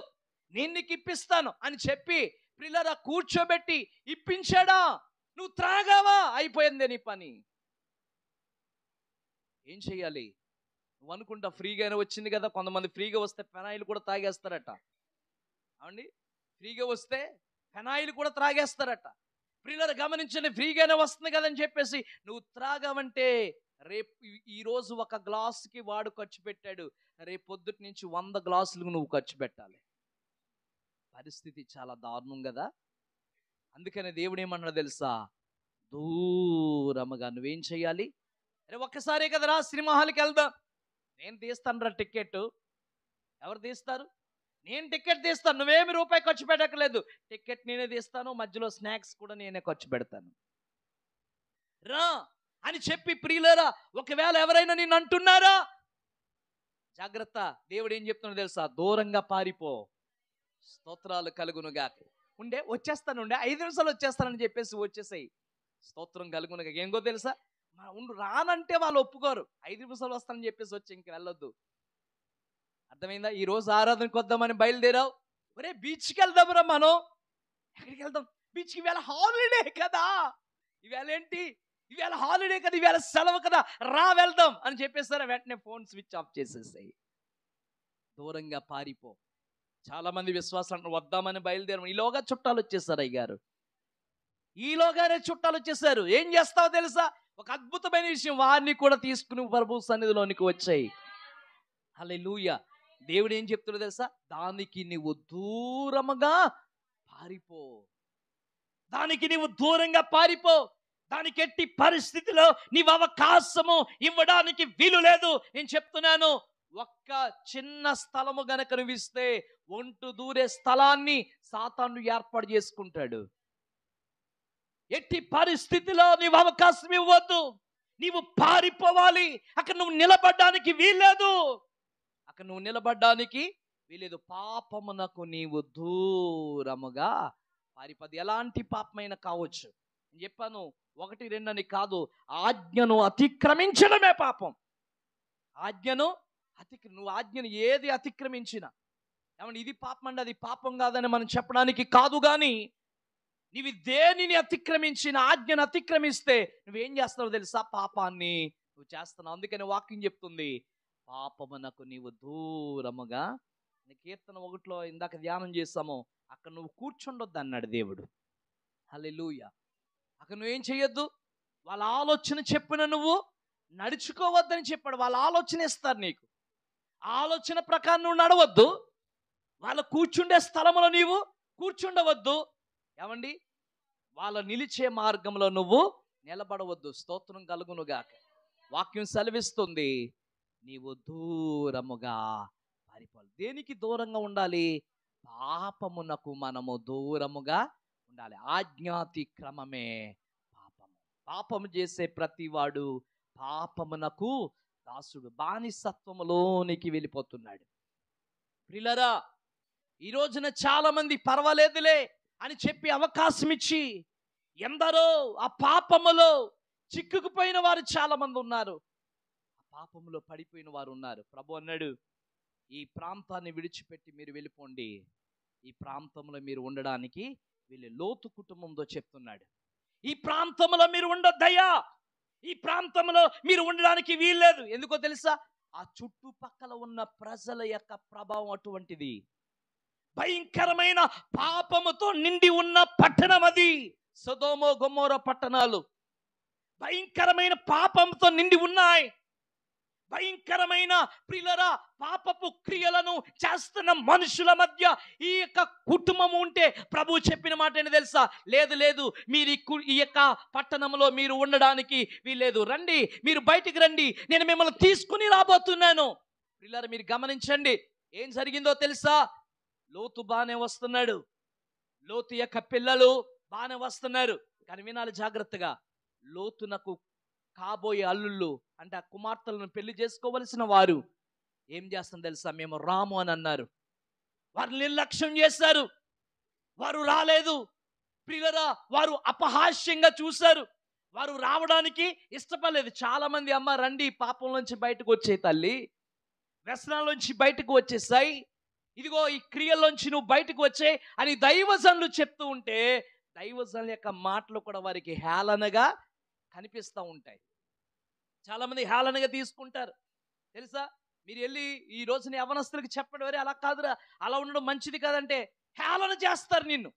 నేను నీకు ఇప్పిస్తాను అని చెప్పి ప్రియులారా కూర్చోబెట్టి ఇప్పించాడా? నువ్వు త్రాగావా? అయిపోయిందే నీ పని. ఏం చెయ్యాలి? నువ్వు అనుకుంటా ఫ్రీగానే వచ్చింది కదా. కొంతమంది ఫ్రీగా వస్తే పెనాయిల్ కూడా తాగేస్తారట. అవండి, ఫ్రీగా వస్తే పెనాయిల్ కూడా త్రాగేస్తారట. ప్రియులారా గమనించండి, ఫ్రీగానే వస్తుంది కదని చెప్పేసి నువ్వు త్రాగావంటే రేపు ఈరోజు ఒక గ్లాసుకి వాడు ఖర్చు పెట్టాడు, రేపు పొద్దుటి నుంచి 100 గ్లాసులకు నువ్వు ఖర్చు పెట్టాలి. పరిస్థితి చాలా దారుణం కదా. అందుకనే దేవుడు ఏమన్నాడు తెలుసా? దూరముగా. నువ్వేం చేయాలి? అరే ఒక్కసారే కదరా సినిమా హాల్కి వెళ్దాం. నేను తీస్తాను రా టికెట్. ఎవరు తీస్తారు? నేను టికెట్ తీస్తాను. నువ్వేమి రూపాయి ఖర్చు పెట్టక్కర్లేదు. టికెట్ నేనే తీస్తాను, మధ్యలో స్నాక్స్ కూడా నేనే ఖర్చు పెడతాను. రా అని చెప్పి ప్రియులారా, ఒకవేళ ఎవరైనా నిన్ను అంటున్నారా, జాగ్రత్త. దేవుడు ఏం చెప్తున్నాడో తెలుసా? దూరంగా పారిపో. స్తోత్రాలు కలుగునుగా. వచ్చేస్తానుండే 5 నిమిషాలు వచ్చేస్తానని చెప్పేసి వచ్చేసాయి. స్తోత్రం కలుగునుగా. ఏంగో తెలుసా? రానంటే వాళ్ళు ఒప్పుకోరు. 5 నిమిషాలు వస్తానని చెప్పేసి వచ్చి ఇంక వెళ్ళొద్దు. అర్థమైందా? ఈ రోజు ఆరాధనకు వద్దామని బయలుదేరావు. ఒరే బీచ్కి వెళ్దాంరా మనం. ఎక్కడికి వెళ్దాం? బీచ్కి. ఇవాళ హాలిడే కదా. ఇవాళ ఏంటి? ఇవాళ హాలిడే కదా, ఇవాళ సెలవు కదా, రా వెళ్దాం అని చెప్పేసారా, వెంటనే ఫోన్ స్విచ్ ఆఫ్ చేసేసాయి. దూరంగా పారిపో. చాలా మంది విశ్వాసాలు వద్దామని బయలుదేరం. ఈలోగా చుట్టాలు వచ్చేసారు అయ్యారు. ఈలోగానే చుట్టాలు వచ్చేసారు. ఏం చేస్తావో తెలుసా? ఒక అద్భుతమైన విషయం, వారిని కూడా తీసుకుని ప్రభు సన్నిధిలోనికి వచ్చాయి. హల్లెలూయా. దేవుడు ఏం చెప్తున్నాడో తెలుసా? దానికి నీవు దూరముగా పారిపో. దానికి నీవు దూరంగా పారిపో. దానికి ఎట్టి పరిస్థితిలో నీవు అవకాశము ఇవ్వడానికి వీలు లేదు. నేను చెప్తున్నాను, ఒక్క చిన్న స్థలము గనక నువ్వు ఇస్తే ఒంటు దూరే స్థలాన్ని సాతాను ఏర్పాటు చేసుకుంటాడు. ఎట్టి పరిస్థితిలో నీవు అవకాశం ఇవ్వద్దు. నీవు పారిపోవాలి. అక్కడ నువ్వు నిలబడ్డానికి వీల్లేదు. అక్కడ నువ్వు నిలబడ్డానికి వీలేదు. పాపమునకు నీవు దూరముగా పారిపోదు. ఎలాంటి పాపమైనా కావచ్చు. నేను చెప్పాను, 1, 2 అని కాదు, ఆజ్ఞను అతిక్రమించడమే పాపం. ఆజ్ఞను నువ్వు ఆజ్ఞను ఏది అతిక్రమించినా, ఏమంటే ఇది పాపం అండి, అది పాపం కాదని మనం చెప్పడానికి కాదు. కానీ నీవు దేనిని అతిక్రమించిన, ఆజ్ఞను అతిక్రమిస్తే నువ్వేం చేస్తావో తెలుసా? పాపాన్ని నువ్వు చేస్తున్నావు. అందుకని వాక్యం చెప్తుంది, పాపమునకు నీవు దూరముగా. కీర్తన 1లో ఇందాక ధ్యానం చేస్తాము, అక్కడ నువ్వు కూర్చుండొద్దు అన్నాడు దేవుడు. హల్లెలూయా. అక్కడ నువ్వేం చేయొద్దు. వాళ్ళ ఆలోచన చెప్పిన నువ్వు నడుచుకోవద్దని చెప్పాడు. వాళ్ళ ఆలోచన ఇస్తారు నీకు. ఆలోచన ప్రకారం నువ్వు నడవద్దు. వాళ్ళ కూర్చుండే స్థలంలో నీవు కూర్చుండవద్దు. ఏమండి? వాళ్ళ నిలిచే మార్గంలో నువ్వు నిలబడవద్దు. స్తోత్రం కలుగునుగాక. వాక్యం సెలవిస్తుంది, నీవు దూరముగా పారిపోవాలి. దేనికి దూరంగా ఉండాలి? పాపమునకు మనము దూరముగా ఉండాలి. ఆజ్ఞాతిక్రమమే పాపము. పాపము చేసే ప్రతివాడు పాపమునకు దాసుడు, బానిసత్వములోనికి వెళ్ళిపోతున్నాడు. ప్రియులారా, ఈ రోజున చాలా మంది పర్వాలేదులే అని చెప్పి అవకాశం ఇచ్చి ఎందరో ఆ పాపములో చిక్కుకుపోయిన వారు చాలా మంది ఉన్నారు. ఆ పాపములో పడిపోయిన వారు ఉన్నారు. ప్రభు అన్నాడు, ఈ ప్రాంతాన్ని విడిచిపెట్టి మీరు వెళ్ళిపోండి. ఈ ప్రాంతంలో మీరు ఉండడానికి వీళ్ళు. లోతు కుటుంబంతో చెప్తున్నాడు, ఈ ప్రాంతంలో మీరు ఉండొద్దయ్యా. ఈ ప్రాంతంలో మీరు ఉండడానికి వీల్లేదు. ఎందుకో తెలుసా? ఆ చుట్టుపక్కల ఉన్న ప్రజల యొక్క ప్రభావం అటువంటిది. భయంకరమైన పాపముతో నిండి ఉన్న పట్టణం అది. సొదొమ గొమొర్రా పట్టణాలు భయంకరమైన పాపంతో నిండి ఉన్నాయి. భయంకరమైన ప్రియులారా, పాపపు క్రియలను చేస్తున్న మనుషుల మధ్య ఈ యొక్క కుటుంబం ఉంటే ప్రభు చెప్పిన మాట ఏంటి తెలుసా? లేదు, మీరు ఈ యొక్క పట్టణంలో మీరు ఉండడానికి వీల్లేదు. రండి, మీరు బయటికి రండి, నేను మిమ్మల్ని తీసుకుని రాబోతున్నాను. ప్రియులారా, మీరు గమనించండి, ఏం జరిగిందో తెలుసా? లోతు బానే వస్తున్నాడు. లోతు యొక్క పిల్లలు బానే వస్తున్నారు. కానీ వినాలి జాగ్రత్తగా, లోతునకు కాబోయే అల్లుళ్ళు అంటే ఆ కుమార్తెలను పెళ్లి చేసుకోవలసిన వారు ఏం చేస్తాం తెలుసా? మేము రాము అని అన్నారు. వారు నిర్లక్ష్యం చేశారు. వారు రాలేదు. ప్రియులారా, వారు అపహాస్యంగా చూశారు. వారు రావడానికి ఇష్టపడలేదు. చాలా మంది, అమ్మ రండి, పాపం నుంచి బయటకు వచ్చే తల్లి, వ్యసనాల్లోంచి బయటకు వచ్చేసాయి, ఇదిగో ఈ క్రియల్లోంచి నువ్వు బయటకు వచ్చే అని దైవజనులు చెప్తూ ఉంటే, దైవజనుల యొక్క మాటలు కూడా వారికి హేళనగా కనిపిస్తూ ఉంటాయి. చాలా మంది హేళనగా తీసుకుంటారు. తెలుసా? మీరు వెళ్ళి ఈ రోజున యవనస్తులకు చెప్పడం, వరే అలా కాదురా, అలా ఉండడం మంచిది కాదంటే హేళన చేస్తారు నిన్ను.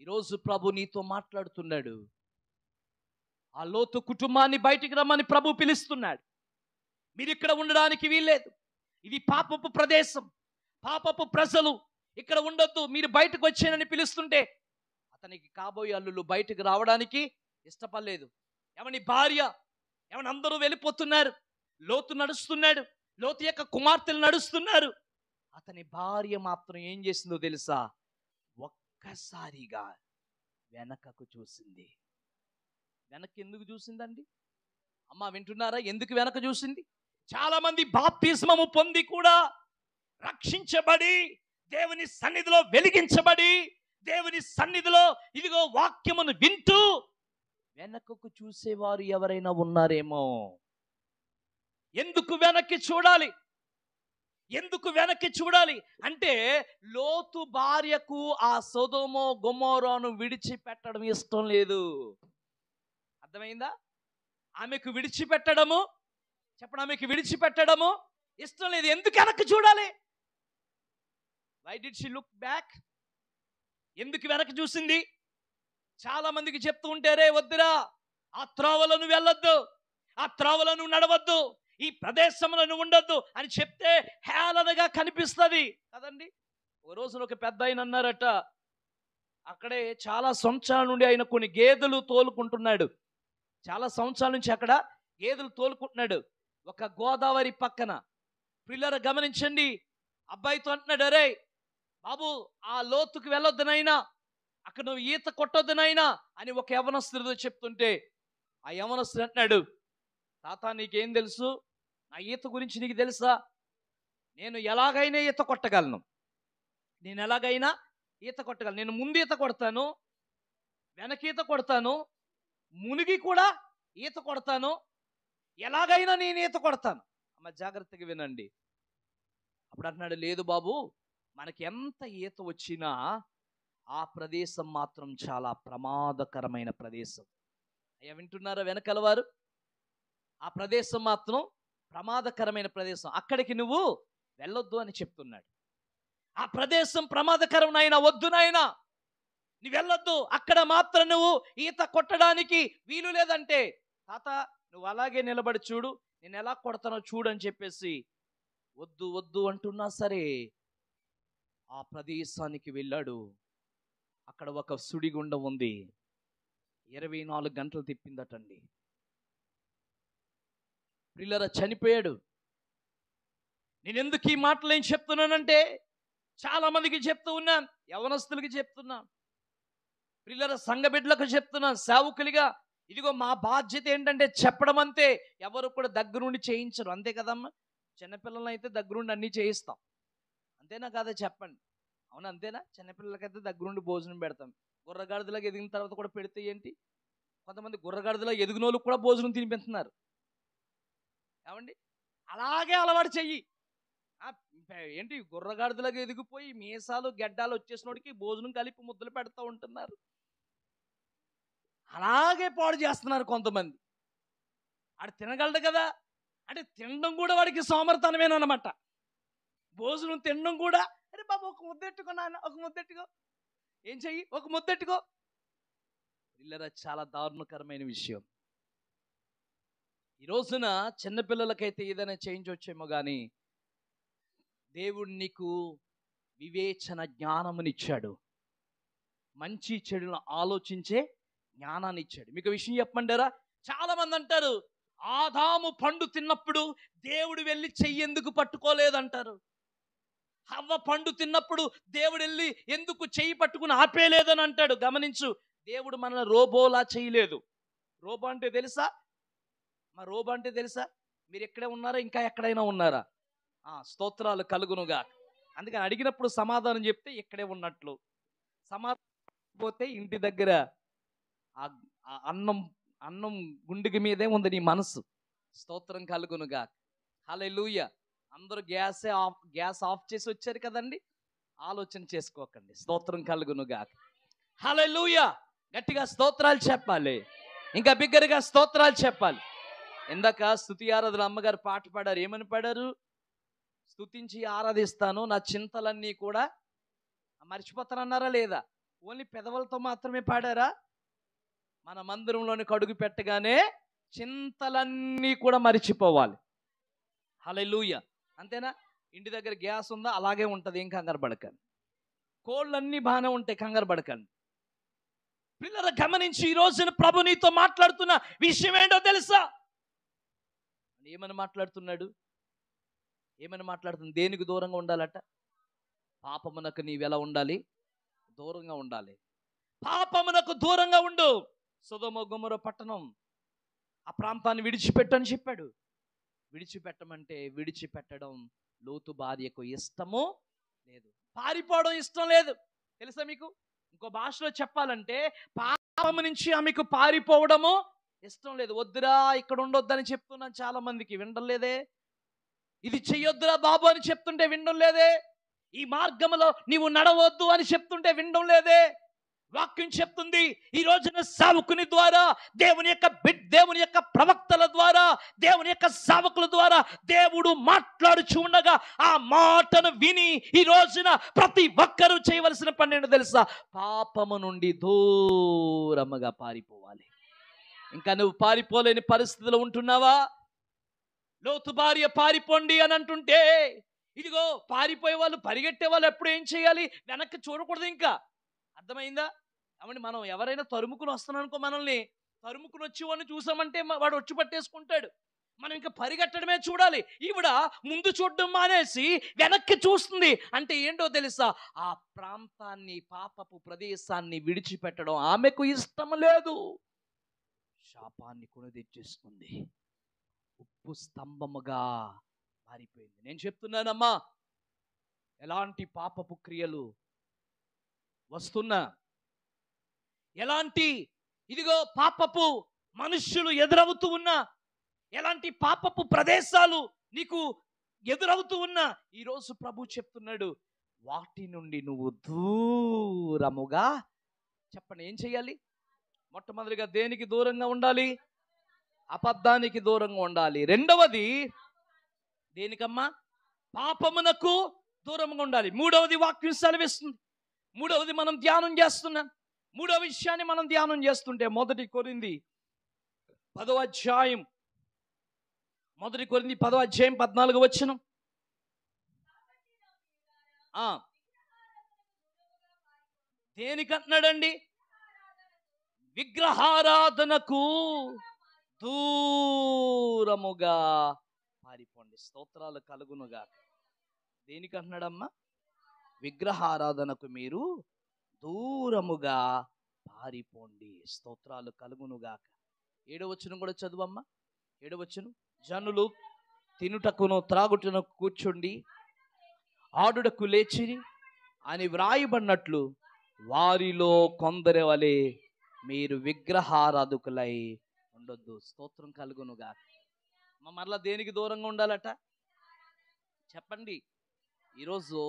ఈరోజు ప్రభు నీతో మాట్లాడుతున్నాడు. ఆ లోతు కుటుంబాన్ని బయటికి రమ్మని ప్రభు పిలుస్తున్నాడు. మీరు ఇక్కడ ఉండడానికి వీల్లేదు. ఇది పాపపు ప్రదేశం, పాపపు ప్రజలు, ఇక్కడ ఉండొద్దు, మీరు బయటకు వచ్చానని పిలుస్తుంటే ఆ అతనికి కాబోయే అల్లుళ్ళు బయటకు రావడానికి ఇష్టపడలేదు. ఏమని భార్య, ఏమని అందరూ వెళ్ళిపోతున్నారు, లోతు నడుస్తున్నాడు, లోతు యొక్క కుమార్తెలు నడుస్తున్నారు. అతని భార్య మాత్రం ఏం చేసిందో తెలుసా? ఒక్కసారిగా వెనకకు చూసింది. వెనక్కి ఎందుకు చూసిందండి? అమ్మ వింటున్నారా? ఎందుకు వెనక చూసింది? చాలా మంది బాప్తిస్మము పొంది కూడా రక్షించబడి దేవుని సన్నిధిలో వెలిగించబడి దేవుని సన్నిధిలో ఇదిగో వాక్యమును వింటూ వెనకకు చూసేవారు ఎవరైనా ఉన్నారేమో. ఎందుకు వెనక్కి చూడాలి? ఎందుకు వెనక్కి చూడాలి అంటే, లోతు భార్యకు ఆ సొదొమ గొమొర్రాను విడిచిపెట్టడం ఇష్టం లేదు. అర్థమైందా? ఆమెకు విడిచిపెట్టడము, చెప్పండి, ఆమెకు విడిచిపెట్టడము ఇష్టం లేదు. ఎందుకు వెనక్కి చూడాలి? Why did she look back? ఎందుకు వెనక్కి చూసింది? చాలా మందికి చెప్తూ ఉంటారే, వద్దురా, ఆ త్రోవలను వెళ్ళొద్దు, ఆ త్రోవలను నడవద్దు, ఈ ప్రదేశంలో ఉండొద్దు అని చెప్తే హేళనగా కనిపిస్తుంది కదండి. ఒక రోజున ఒక పెద్ద ఆయన అన్నారట, అక్కడే చాలా సంవత్సరాల నుండి ఆయన కొన్ని గేదెలు తోలుకుంటున్నాడు. చాలా సంవత్సరాల నుంచి అక్కడ గేదెలు తోలుకుంటున్నాడు, ఒక గోదావరి పక్కన. పిల్లలు గమనించండి, అబ్బాయితో అంటున్నాడు, అరే బాబు, ఆ లోతుకు వెళ్ళొద్దు నాయనా, అక్కడ నువ్వు ఈత కొట్టొద్దు నాయనా అని ఒక యవనస్తుడితో చెప్తుంటే, ఆ యవనస్తుడు అంటున్నాడు, తాత నీకేం తెలుసు? నా ఈత గురించి నీకు తెలుసా? నేను ఎలాగైనా ఈత కొట్టగలను, నేను ఎలాగైనా ఈత కొట్టగలను. నేను ముందు ఈత కొడతాను, వెనక ఈత కొడతాను, మునిగి కూడా ఈత కొడతాను, ఎలాగైనా నేను ఈత కొడతాను. అమ్మ జాగ్రత్తగా వినండి. అప్పుడు అంటున్నాడు, లేదు బాబు, మనకి ఎంత ఈత వచ్చినా ఆ ప్రదేశం మాత్రం చాలా ప్రమాదకరమైన ప్రదేశం. అయ్యా వింటున్నారా వెనకాల వారు? ఆ ప్రదేశం మాత్రం ప్రమాదకరమైన ప్రదేశం, అక్కడికి నువ్వు వెళ్ళొద్దు అని చెప్తున్నాడు. ఆ ప్రదేశం ప్రమాదకరం నాయనా, వద్దు నాయనా, నువ్వు వెళ్ళొద్దు, అక్కడ మాత్రం నువ్వు ఈత కొట్టడానికి వీలు లేదంటే, తాత నువ్వు అలాగే నిలబడి చూడు, నేను ఎలా కొడతానో చూడు అని చెప్పేసి వద్దు వద్దు అంటున్నా సరే ఆ ప్రదేశానికి వెళ్ళాడు. అక్కడ ఒక సుడిగుండం ఉంది, 24 గంటలు తిప్పిందటండి. పిల్లల చనిపోయాడు. నేను ఎందుకు ఈ మాటలు ఏం చెప్తున్నానంటే, చాలా మందికి చెప్తూ ఉన్నాను, యవనస్తులకి చెప్తున్నాను, పిల్లల సంఘ బిడ్డలకు చెప్తున్నాను, సేవకులుగా ఇదిగో మా బాధ్యత ఏంటంటే చెప్పడం అంతే. ఎవరు కూడా దగ్గరుండి చేయించరు, అంతే కదమ్మా. చిన్నపిల్లలను అయితే దగ్గరుండి అన్నీ చేయిస్తాం, అంతేనా కాదా చెప్పండి? అవును అంతేనా? చిన్నపిల్లలకైతే దగ్గరుండి భోజనం పెడతాం. గుర్రగాడిదలాగా ఎదిగిన తర్వాత కూడా పెడితే ఏంటి? కొంతమంది గుర్రగాడిదలా ఎదిగిన వాళ్ళకి కూడా భోజనం తినిపిస్తున్నారు. ఏమండి? అలాగే అలవాటు చెయ్యి. ఏంటి గుర్రగాడిదలాగా ఎదిగిపోయి మీసాలు గెడ్డాలు వచ్చేసినోడికి భోజనం కలిపి ముద్దలు పెడతా ఉంటున్నారు. అలాగే పాడు చేస్తున్నారు కొంతమంది. ఆడు తినగలడు కదా అంటే తినడం కూడా వాడికి సోమర్తనమేనమాట. భోజనం తినడం కూడా, అరే బాబు ఒక ముద్దెట్టుకో నాన్న, ఒక ముద్దెట్టుకో, ఏం చెయ్యి, ఒక ముద్దెట్టుకో. పిల్లల చాలా దారుణకరమైన విషయం. ఈ రోజున చిన్నపిల్లలకైతే ఏదైనా చేయించవచ్చేమో కానీ, దేవుడు నీకు వివేచన జ్ఞానమునిచ్చాడు, మంచి చెడులను ఆలోచించే జ్ఞానాన్ని ఇచ్చాడు. మీకు విషయం చెప్పమంటారా? చాలా మంది అంటారు, ఆదాము పండు తిన్నప్పుడు దేవుడు వెళ్ళి చెయ్యి ఎందుకు పట్టుకోలేదంటారు. హవ్వ పండు తిన్నప్పుడు దేవుడు వెళ్ళి ఎందుకు చెయ్యి పట్టుకుని ఆపేలేదని అంటాడు. గమనించు, దేవుడు మనల్ని రోబోలా చేయలేదు. రోబో అంటే తెలుసా? మా రోబో అంటే తెలుసా? మీరు ఎక్కడే ఉన్నారా, ఇంకా ఎక్కడైనా ఉన్నారా? స్తోత్రాలు కలుగునుగా. అందుకని అడిగినప్పుడు సమాధానం చెప్తే ఇక్కడే ఉన్నట్లు, సమాధానం పోతే ఇంటి దగ్గర అన్నం అన్నం గుండెకి మీదే ఉంది నీ మనసు. స్తోత్రం కలుగునుగా. హల్లెలూయా. అందరూ గ్యాస్ ఆఫ్ చేసి వచ్చారు కదండి, ఆలోచన చేసుకోకండి. స్తోత్రం కలుగునుగా. హల్లెలూయా. గట్టిగా స్తోత్రాలు చెప్పాలి, ఇంకా బిగ్గరగా స్తోత్రాలు చెప్పాలి. ఇందాక స్తుతి ఆరాధన అమ్మగారు పాట పాడారు. ఏమని పాడారు? స్తుతించి ఆరాధిస్తాను, నా చింతలన్నీ కూడా మర్చిపోతానన్నారా లేదా? ఓన్లీ పెదవులతో మాత్రమే పాడారా? మన మందిరంలోని అడుగు పెట్టగానే చింతలన్నీ కూడా మరిచిపోవాలి. హల్లెలూయా. అంతేనా? ఇంటి దగ్గర గ్యాస్ ఉందా? అలాగే ఉంటుంది, ఏం కంగారు పడకండి. కోళ్ళన్నీ బాగానే ఉంటాయి, కంగారు పడకండి. పిల్లలు గమనించి ఈ రోజున ప్రభు నీతో మాట్లాడుతున్న విషయం ఏంటో తెలుసా? ఏమని మాట్లాడుతున్నాడు? ఏమని మాట్లాడుతుంది? దేనికి దూరంగా ఉండాలట? పాపమునకు నీవెలా ఉండాలి? దూరంగా ఉండాలి. పాపమునకు దూరంగా ఉండు. సొదొమ గొమొర పట్టణం ఆ ప్రాంతాన్ని విడిచిపెట్టని చెప్పాడు. విడిచిపెట్టమంటే విడిచిపెట్టడం లోతు భార్యకు ఇష్టము లేదు. పారిపోవడం ఇష్టం లేదు. తెలుసా మీకు? ఇంకో భాషలో చెప్పాలంటే పాపము నుంచి ఆమెకు పారిపోవడము ఇష్టం లేదు. వద్దురా ఇక్కడ ఉండొద్దని చెప్తున్నాను చాలా మందికి, వినడం లేదే. ఇది చెయ్యొద్దురా బాబు అని చెప్తుంటే వినడం లేదే. ఈ మార్గంలో నీవు నడవద్దు అని చెప్తుంటే వినడం లేదే. వాక్యం చెప్తుంది ఈ రోజున సేవకుని ద్వారా, దేవుని యొక్క ప్రవక్తల ద్వారా, దేవుని యొక్క సేవకుల ద్వారా దేవుడు మాట్లాడుచు ఉండగా ఆ మాటను విని ఈ రోజున ప్రతి ఒక్కరూ చేయవలసిన పని ఏంటో తెలుసా? పాపము నుండి దూరముగా పారిపోవాలి. ఇంకా నువ్వు పారిపోలేని పరిస్థితిలో ఉంటున్నావా? లోతు భార్య పారిపోండి అని అంటుంటే, ఇదిగో పారిపోయే వాళ్ళు, పరిగెట్టే వాళ్ళు ఎప్పుడు ఏం చేయాలి? వెనక్కి చూడకూడదు. ఇంకా అర్థమైందా? కాబట్టి మనం ఎవరైనా తరుముకుని వస్తున్నాను అనుకో, మనల్ని తరుముకుని వచ్చి వాడిని చూసామంటే వాడు వచ్చి పట్టేసుకుంటాడు. మనం ఇంకా పరిగెట్టడమే చూడాలి. ఈవిడ ముందు చూడడం మానేసి వెనక్కి చూస్తుంది. అంటే ఏంటో తెలుసా? ఆ ప్రాంతాన్ని, పాపపు ప్రదేశాన్ని విడిచిపెట్టడం ఆమెకు ఇష్టం లేదు. శాపాన్ని కొని తెచ్చేసుకుంది. ఉప్పు స్తంభముగా మారిపోయింది. నేను చెప్తున్నానమ్మా, ఎలాంటి పాపపు క్రియలు వస్తున్నా, ఎలాంటి ఇదిగో పాపపు మనుష్యులు ఎదురవుతూ ఉన్నా, ఎలాంటి పాపపు ప్రదేశాలు నీకు ఎదురవుతూ ఉన్నా, ఈరోజు ప్రభు చెప్తున్నాడు, వాటి నుండి నువ్వు దూరముగా. చెప్పండి, ఏం చేయాలి? మొట్టమొదటిగా దేనికి దూరంగా ఉండాలి? అబద్ధానికి దూరంగా ఉండాలి. రెండవది దేనికమ్మా? పాపమునకు దూరంగా ఉండాలి. మూడవది వాక్యం సెలవిస్తుంది. మూడవది మనం ధ్యానం చేస్తున్నాం. మూడవ విషయాన్ని మనం ధ్యానం చేస్తుంటే 1 కొరింథీ 10వ అధ్యాయం 14వ వచనం. దేనికంటున్నాడండి? విగ్రహారాధనకు దూరముగా పారిపోండి. స్తోత్రాలు కలుగునుగా. దేనికంటున్నాడమ్మా? విగ్రహారాధనకు మీరు దూరముగా పారిపోండి. స్తోత్రాలు కలుగునుగాక. 7వ వచనం కూడా చదువమ్మా. 7వ వచనం. జనులు తినుటకును త్రాగుటకు కూర్చుండి ఆడుటకు లేచిరి అని వ్రాయబడినట్లు వారిలో కొందరి వలె మీరు విగ్రహారాధకులై ఉండొద్దు. స్తోత్రం కలుగునుగాక. మరలా దేనికి దూరంగా ఉండాలట? చెప్పండి. ఈరోజు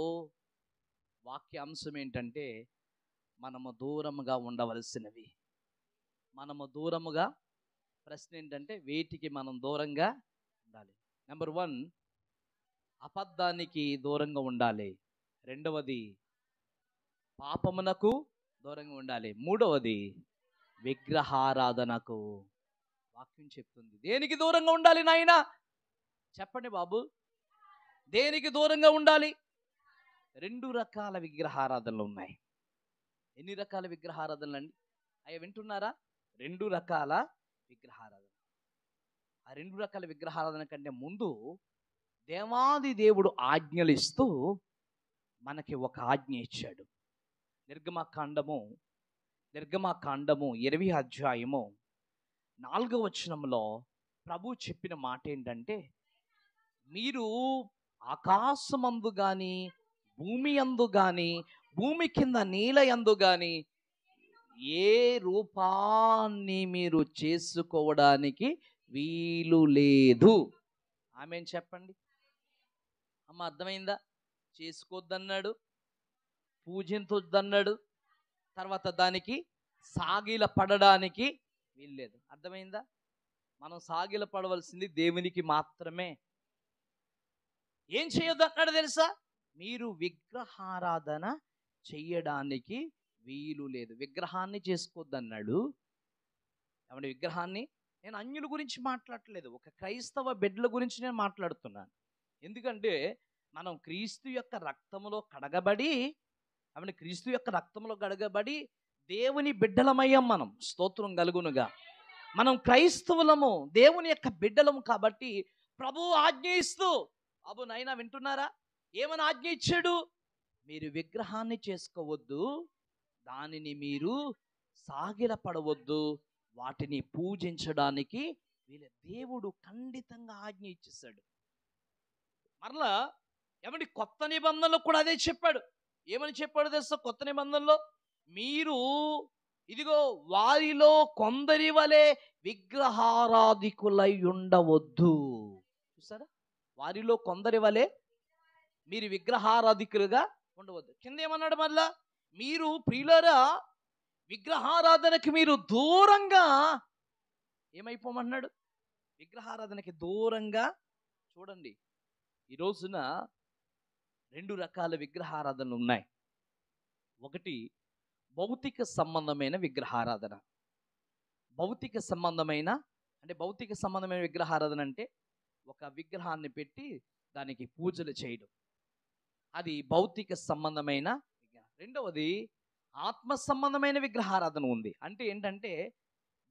వాక్యాంశం ఏంటంటే, మనము దూరముగా ఉండవలసినవి. మనము దూరముగా. ప్రశ్న ఏంటంటే, వేటికి మనం దూరంగా ఉండాలి? నెంబర్ 1, అబద్ధానికి దూరంగా ఉండాలి. రెండవది, పాపమునకు దూరంగా ఉండాలి. మూడవది, విగ్రహారాధనకు. వాక్యం చెప్తుంది దేనికి దూరంగా ఉండాలి నాయనా? చెప్పండి బాబు, దేనికి దూరంగా ఉండాలి? 2 రకాల విగ్రహారాధనలు ఉన్నాయి. ఎన్ని రకాల విగ్రహారాధనలు అండి? అయ్యా వింటున్నారా? 2 రకాల విగ్రహారాధన. ఆ 2 రకాల విగ్రహారాధన కంటే ముందు దేవాది దేవుడు ఆజ్ఞలు ఇస్తూ మనకి ఒక ఆజ్ఞ ఇచ్చాడు. నిర్గమకాండము 20వ అధ్యాయము 4వ వచనంలో ప్రభు చెప్పిన మాట ఏంటంటే, మీరు ఆకాశమందు గాని, భూమి యందు గాని, భూమి కింద నీల యందు గాని ఏ రూపాన్ని మీరు చేసుకోవడానికి వీలు లేదు. ఆమేన్ చెప్పండి. అమ్మ అర్థమైందా? చేసుకోవద్దన్నాడు, పూజించొద్దన్నాడు, తర్వాత దానికి సాగిల పడడానికి వీల్లేదు. అర్థమైందా? మనం సాగిల పడవలసింది దేవునికి మాత్రమే. ఏం చేయొద్దు అన్నాడు తెలుసా? మీరు విగ్రహారాధన చెయ్యడానికి వీలు లేదు. విగ్రహాన్ని చేసుకోవద్దన్నాడు. ఏమంటే విగ్రహాన్ని, నేను అన్యుల గురించి మాట్లాడట్లేదు, ఒక క్రైస్తవ బిడ్డల గురించి నేను మాట్లాడుతున్నాను. ఎందుకంటే మనం క్రీస్తు యొక్క రక్తములో కడగబడి, క్రీస్తు యొక్క రక్తంలో కడగబడి దేవుని బిడ్డలమయ్యాం మనం. స్తోత్రం కలుగునుగా. మనం క్రైస్తవులము, దేవుని యొక్క బిడ్డలము కాబట్టి ప్రభువు ఆజ్ఞ ఇస్తూ, బాబు నాయనా వింటున్నారా? ఏమని ఆజ్ఞ ఇచ్చాడు? మీరు విగ్రహాన్ని చేసుకోవద్దు, దానిని మీరు సాగిలపడవద్దు, వాటిని పూజించడానికి వీళ్ళ దేవుడు ఖండితంగా ఆజ్ఞ ఇచ్చేశాడు. మరలా ఏమండి, కొత్త నిబంధనలో కూడా అదే చెప్పాడు. ఏమని చెప్పాడు తెలుసా? కొత్త నిబంధనలో మీరు ఇదిగో వారిలో కొందరి వలె విగ్రహారాధికులై ఉండవద్దు. చూసారా? వారిలో కొందరి వలె మీరు విగ్రహారాధికులుగా ఉండవద్దు. కింద ఏమన్నాడు మళ్ళా? మీరు ప్రియులారా విగ్రహారాధనకి మీరు దూరంగా ఏమైపోమన్నాడు? విగ్రహారాధనకి దూరంగా. చూడండి, ఈ రోజున 2 రకాల విగ్రహారాధనలు ఉన్నాయి. ఒకటి భౌతిక సంబంధమైన విగ్రహారాధన. భౌతిక సంబంధమైన విగ్రహారాధన అంటే ఒక విగ్రహాన్ని పెట్టి దానికి పూజలు చేయడం, అది భౌతిక సంబంధమైన విగ్రహం. రెండవది ఆత్మ సంబంధమైన విగ్రహారాధన ఉంది. అంటే ఏంటంటే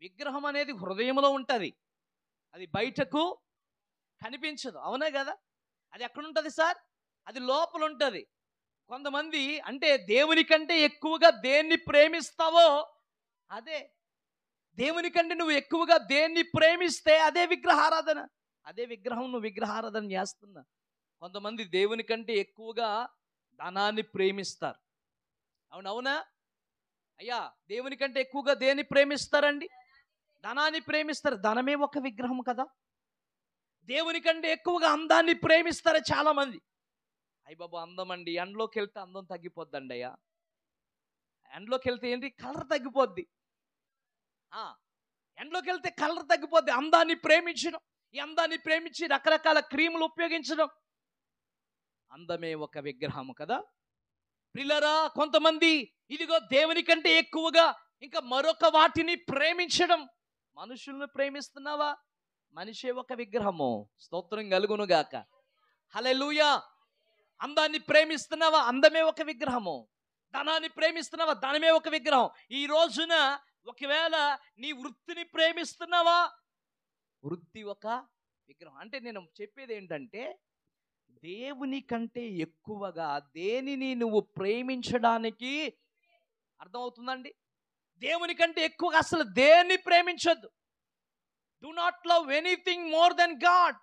విగ్రహం అనేది హృదయంలో ఉంటుంది, అది బయటకు కనిపించదు. అవునా కదా? అది ఎక్కడుంటుంది సార్? అది లోపల ఉంటుంది. కొంతమంది అంటే దేవుని కంటే ఎక్కువగా దేన్ని ప్రేమిస్తావో అదే, దేవుని కంటే నువ్వు ఎక్కువగా దేన్ని ప్రేమిస్తే అదే విగ్రహారాధన. అదే విగ్రహం నువ్వు విగ్రహారాధన చేస్తున్నా. కొంతమంది దేవుని కంటే ఎక్కువగా ధనాన్ని ప్రేమిస్తారు. అవునవునా అయ్యా? దేవుని కంటే ఎక్కువగా దేన్ని ప్రేమిస్తారండి? ధనాన్ని ప్రేమిస్తారు. ధనమే ఒక విగ్రహం కదా. దేవుని కంటే ఎక్కువగా అందాన్ని ప్రేమిస్తారు చాలా మంది. అయ్య బాబు, అందం అండి, ఎండలోకి వెళ్తే అందం తగ్గిపోద్దండి అయ్యా. ఎండలోకి వెళ్తే ఏంటి? కలర్ తగ్గిపోద్ది. ఎండలోకి వెళ్తే కలర్ తగ్గిపోద్ది. అందాన్ని ప్రేమించడం, ఈ అందాన్ని ప్రేమించి రకరకాల క్రీములు ఉపయోగించడం, అందమే ఒక విగ్రహము కదా. ప్రియులారా, కొంతమంది ఇదిగో దేవుని కంటే ఎక్కువగా ఇంకా మరొక వాటిని ప్రేమించడం. మనుషుల్ని ప్రేమిస్తున్నావా? మనిషే ఒక విగ్రహము. స్తోత్రం కలుగునుగాక. హల్లెలూయా. అందాన్ని ప్రేమిస్తున్నావా? అందమే ఒక విగ్రహము. ధనాన్ని ప్రేమిస్తున్నావా? ధనమే ఒక విగ్రహం. ఈ రోజున ఒకవేళ నీ వృత్తిని ప్రేమిస్తున్నావా? వృత్తి ఒక విగ్రహం. అంటే నేను చెప్పేది ఏంటంటే దేవుని కంటే ఎక్కువగా దేనిని నువ్వు ప్రేమించడానికి, అర్థమవుతుందండి? దేవుని కంటే ఎక్కువగా అసలు దేన్ని ప్రేమించొద్దు. Do not love anything more than God.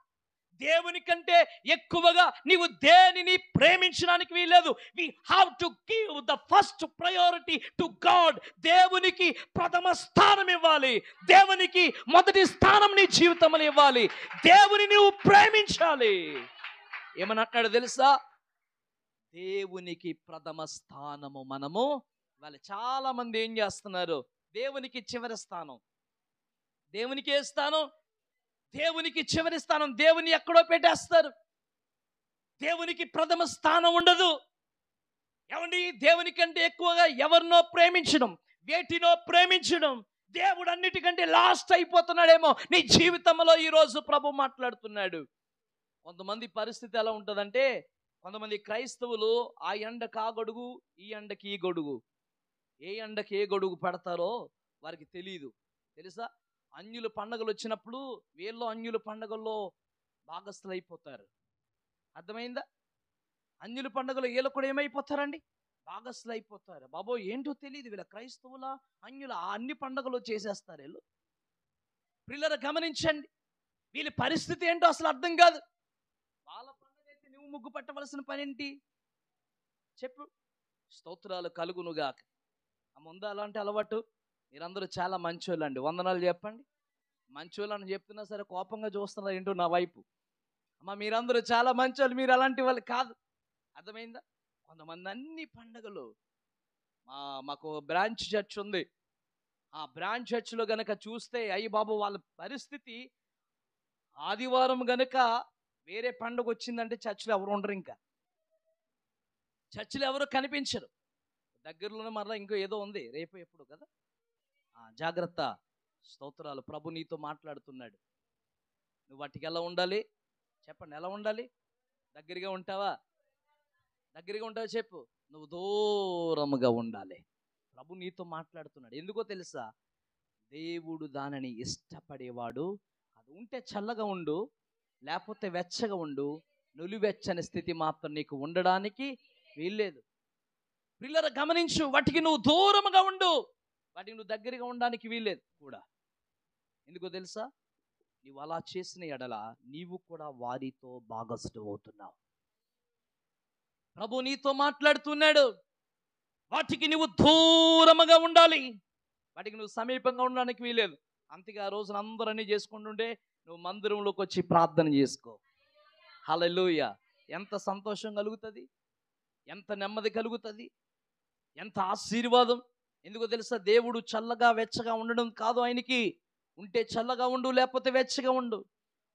దేవుని కంటే ఎక్కువగా నీవు దేనిని ప్రేమించడానికి వీల్లేదు. We have to give the first priority to God. దేవునికి ప్రథమ స్థానం ఇవ్వాలి. దేవునికి మొదటి స్థానం నీ జీవితంలో ఇవ్వాలి. దేవుని నువ్వు ప్రేమించాలి. ఏమని అంటాడు తెలుసా? దేవునికి ప్రథమ స్థానము మనము ఇవ్వాలి. చాలా మంది ఏం చేస్తున్నారు? దేవునికి చివరి స్థానం. దేవునికి ఏ స్థానం? దేవునికి చివరి స్థానం. దేవుని ఎక్కడో పెట్టేస్తారు. దేవునికి ప్రథమ స్థానం ఉండదు. ఏమండి? దేవుని కంటే ఎక్కువగా ఎవరినో ప్రేమించడం, వేటినో ప్రేమించడం, దేవుడు అన్నిటికంటే లాస్ట్ అయిపోతున్నాడేమో నీ జీవితంలో. ఈరోజు ప్రభు మాట్లాడుతున్నాడు. కొంతమంది పరిస్థితి ఎలా ఉంటుందంటే, కొంతమంది క్రైస్తవులు ఆ ఎండకు ఆ గొడుగు, ఈ ఎండకి ఈ గొడుగు, ఏ ఎండకి ఏ గొడుగు పెడతారో వారికి తెలియదు. తెలుసా? అన్యుల పండగలు వచ్చినప్పుడు వీళ్ళు అన్యుల పండగల్లో భాగస్థులు అయిపోతారు. అర్థమైందా? అన్యుల పండుగలు వీళ్ళు కూడా ఏమైపోతారండి? భాగస్థులు అయిపోతారు. బాబో ఏంటో తెలియదు, వీళ్ళ క్రైస్తవుల అన్యుల అన్ని పండుగలు చేసేస్తారు వీళ్ళు. పిల్లలు గమనించండి, వీళ్ళ పరిస్థితి ఏంటో అసలు అర్థం కాదు. వాళ్ళ పండుగ అయితే నువ్వు ముగ్గు పెట్టవలసిన పని ఏంటి చెప్పు? స్తోత్రాలు కలుగునుగాక. ముందు అలాంటి అలవాటు. మీరందరూ చాలా మంచోళ్ళు అండి, వందనాలు చెప్పండి. మంచోళ్ళు అని చెప్తున్నా సరే కోపంగా చూస్తున్నారు ఏంటో నా వైపు. అమ్మ మీరందరూ చాలా మంచోళ్ళు, మీరు అలాంటి వాళ్ళు కాదు. అర్థమైందా? కొంతమంది అన్ని పండగలు, మాకు బ్రాంచ్ చర్చ్ ఉంది. ఆ బ్రాంచ్ చర్చ్లో గనక చూస్తే అయ్యి బాబు వాళ్ళ పరిస్థితి, ఆదివారం గనక వేరే పండుగ వచ్చిందంటే చర్చిలో ఎవరు ఉండరు, ఇంకా చర్చిలో ఎవరు కనిపించరు. దగ్గరలోనే మరలా ఇంకో ఏదో ఉంది, రేపు ఎప్పుడు కదా. జాగ్రత్త. స్తోత్రాలు. ప్రభు నీతో మాట్లాడుతున్నాడు. నువ్వు వాటికి ఎలా ఉండాలి చెప్పండి? ఎలా ఉండాలి? దగ్గరగా ఉంటావా? దగ్గరగా ఉంటావా చెప్పు? నువ్వు దూరముగా ఉండాలి. ప్రభు నీతో మాట్లాడుతున్నాడు. ఎందుకో తెలుసా? దేవుడు దానిని ఇష్టపడేవాడు. అది ఉంటే చల్లగా ఉండు, లేకపోతే వెచ్చగా ఉండు. నులివెచ్చని స్థితి మాత్రం నీకు ఉండడానికి వీల్లేదు. పిల్లల గమనించు, వాటికి నువ్వు దూరముగా ఉండు, వాటికి నువ్వు దగ్గరగా ఉండడానికి వీల్లేదు కూడా. ఎందుకో తెలుసా? నీవు అలా చేసిన ఎడల నీవు కూడా వారితో భాగస్థు అవుతున్నావు. ప్రభు నీతో మాట్లాడుతున్నాడు. వాటికి నువ్వు దూరముగా ఉండాలి, వాటికి నువ్వు సమీపంగా ఉండడానికి వీలేదు. అంతగా ఆ రోజున అందరూ అన్నీ చేసుకుంటుంటే నువ్వు మందిరంలోకి వచ్చి ప్రార్థన చేసుకో. హల్లెలూయా! ఎంత సంతోషం కలుగుతుంది, ఎంత నెమ్మది కలుగుతుంది, ఎంత ఆశీర్వాదం. ఎందుకో తెలుసా? దేవుడు చల్లగా వెచ్చగా ఉండడం కాదు ఆయనకి. ఉంటే చల్లగా ఉండు, లేకపోతే వెచ్చగా ఉండు.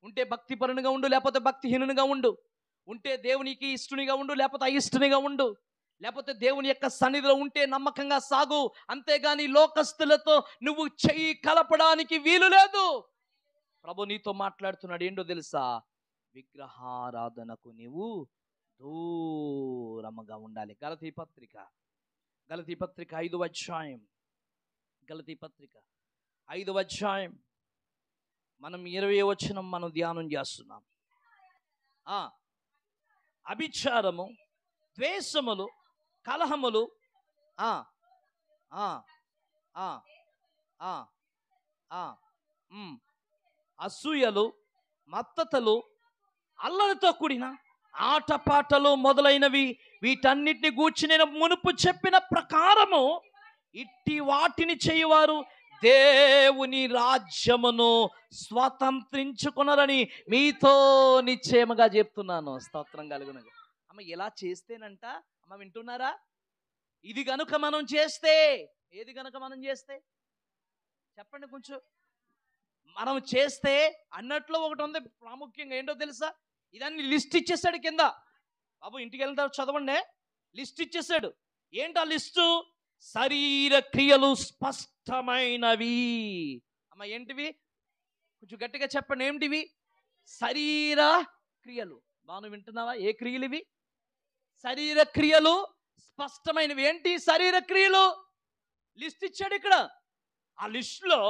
ఉంటే భక్తిపరునిగా ఉండు, లేకపోతే భక్తిహీనునిగా ఉండు. ఉంటే దేవునికి ఇష్టనిగా ఉండు, లేకపోతే అయిష్టనిగా ఉండు. లేకపోతే దేవుని యొక్క సన్నిధిలో ఉంటే నమ్మకంగా సాగు. అంతేగాని లోకస్తులతో నువ్వు చెయ్యి కలపడానికి వీలు లేదు. ప్రభు నీతో మాట్లాడుతున్నాడు. ఏంటో తెలుసా? విగ్రహారాధనకు నీవు దూరముగా ఉండాలి. గలతీ పత్రిక 5వ అధ్యాయం, గలతీ పత్రిక 5వ అధ్యాయం మనం 20వ వచనం మనం ధ్యానం చేస్తున్నాం. అభిచారము, ద్వేషములు, కలహములు, అసూయలు, మత్తతలు, అల్లరితో కూడిన ఆటపాటలు మొదలైనవి, వీటన్నిటిని గూర్చి నేను మునుపు చెప్పిన ప్రకారము ఇట్టి వాటిని చేయువారు దేవుని రాజ్యమును స్వతంత్రించుకున్నారని మీతో నిశ్చయముగా చెప్తున్నాను. స్తోత్రం కలుగును. అమ్మ, ఇలా చేస్తేనంట, అమ్మ వింటున్నారా? ఇది గనుక మనం చేస్తే, ఏది గనుక మనం చేస్తే చెప్పండి కొంచెం. మనం చేస్తే అన్నట్లో ఒకటి ఉంది ప్రాముఖ్యంగా. ఏంటో తెలుసా? ఇదాన్ని లిస్ట్ ఇచ్చేసాడు కింద. బాబు ఇంటికి వెళ్ళిన తర్వాత చదవండి, లిస్ట్ ఇచ్చేసాడు. ఏంటా లిస్టు? శరీర క్రియలు స్పష్టమైనవి. అమ్మ ఏంటివి? కొంచెం గట్టిగా చెప్పండి. ఏమిటివి? శరీర క్రియలు. బాను వింటున్నావా? ఏ క్రియలు ఇవి? శరీర క్రియలు స్పష్టమైనవి. ఏంటి శరీర క్రియలు? లిస్ట్ ఇచ్చాడు ఇక్కడ. ఆ లిస్టులో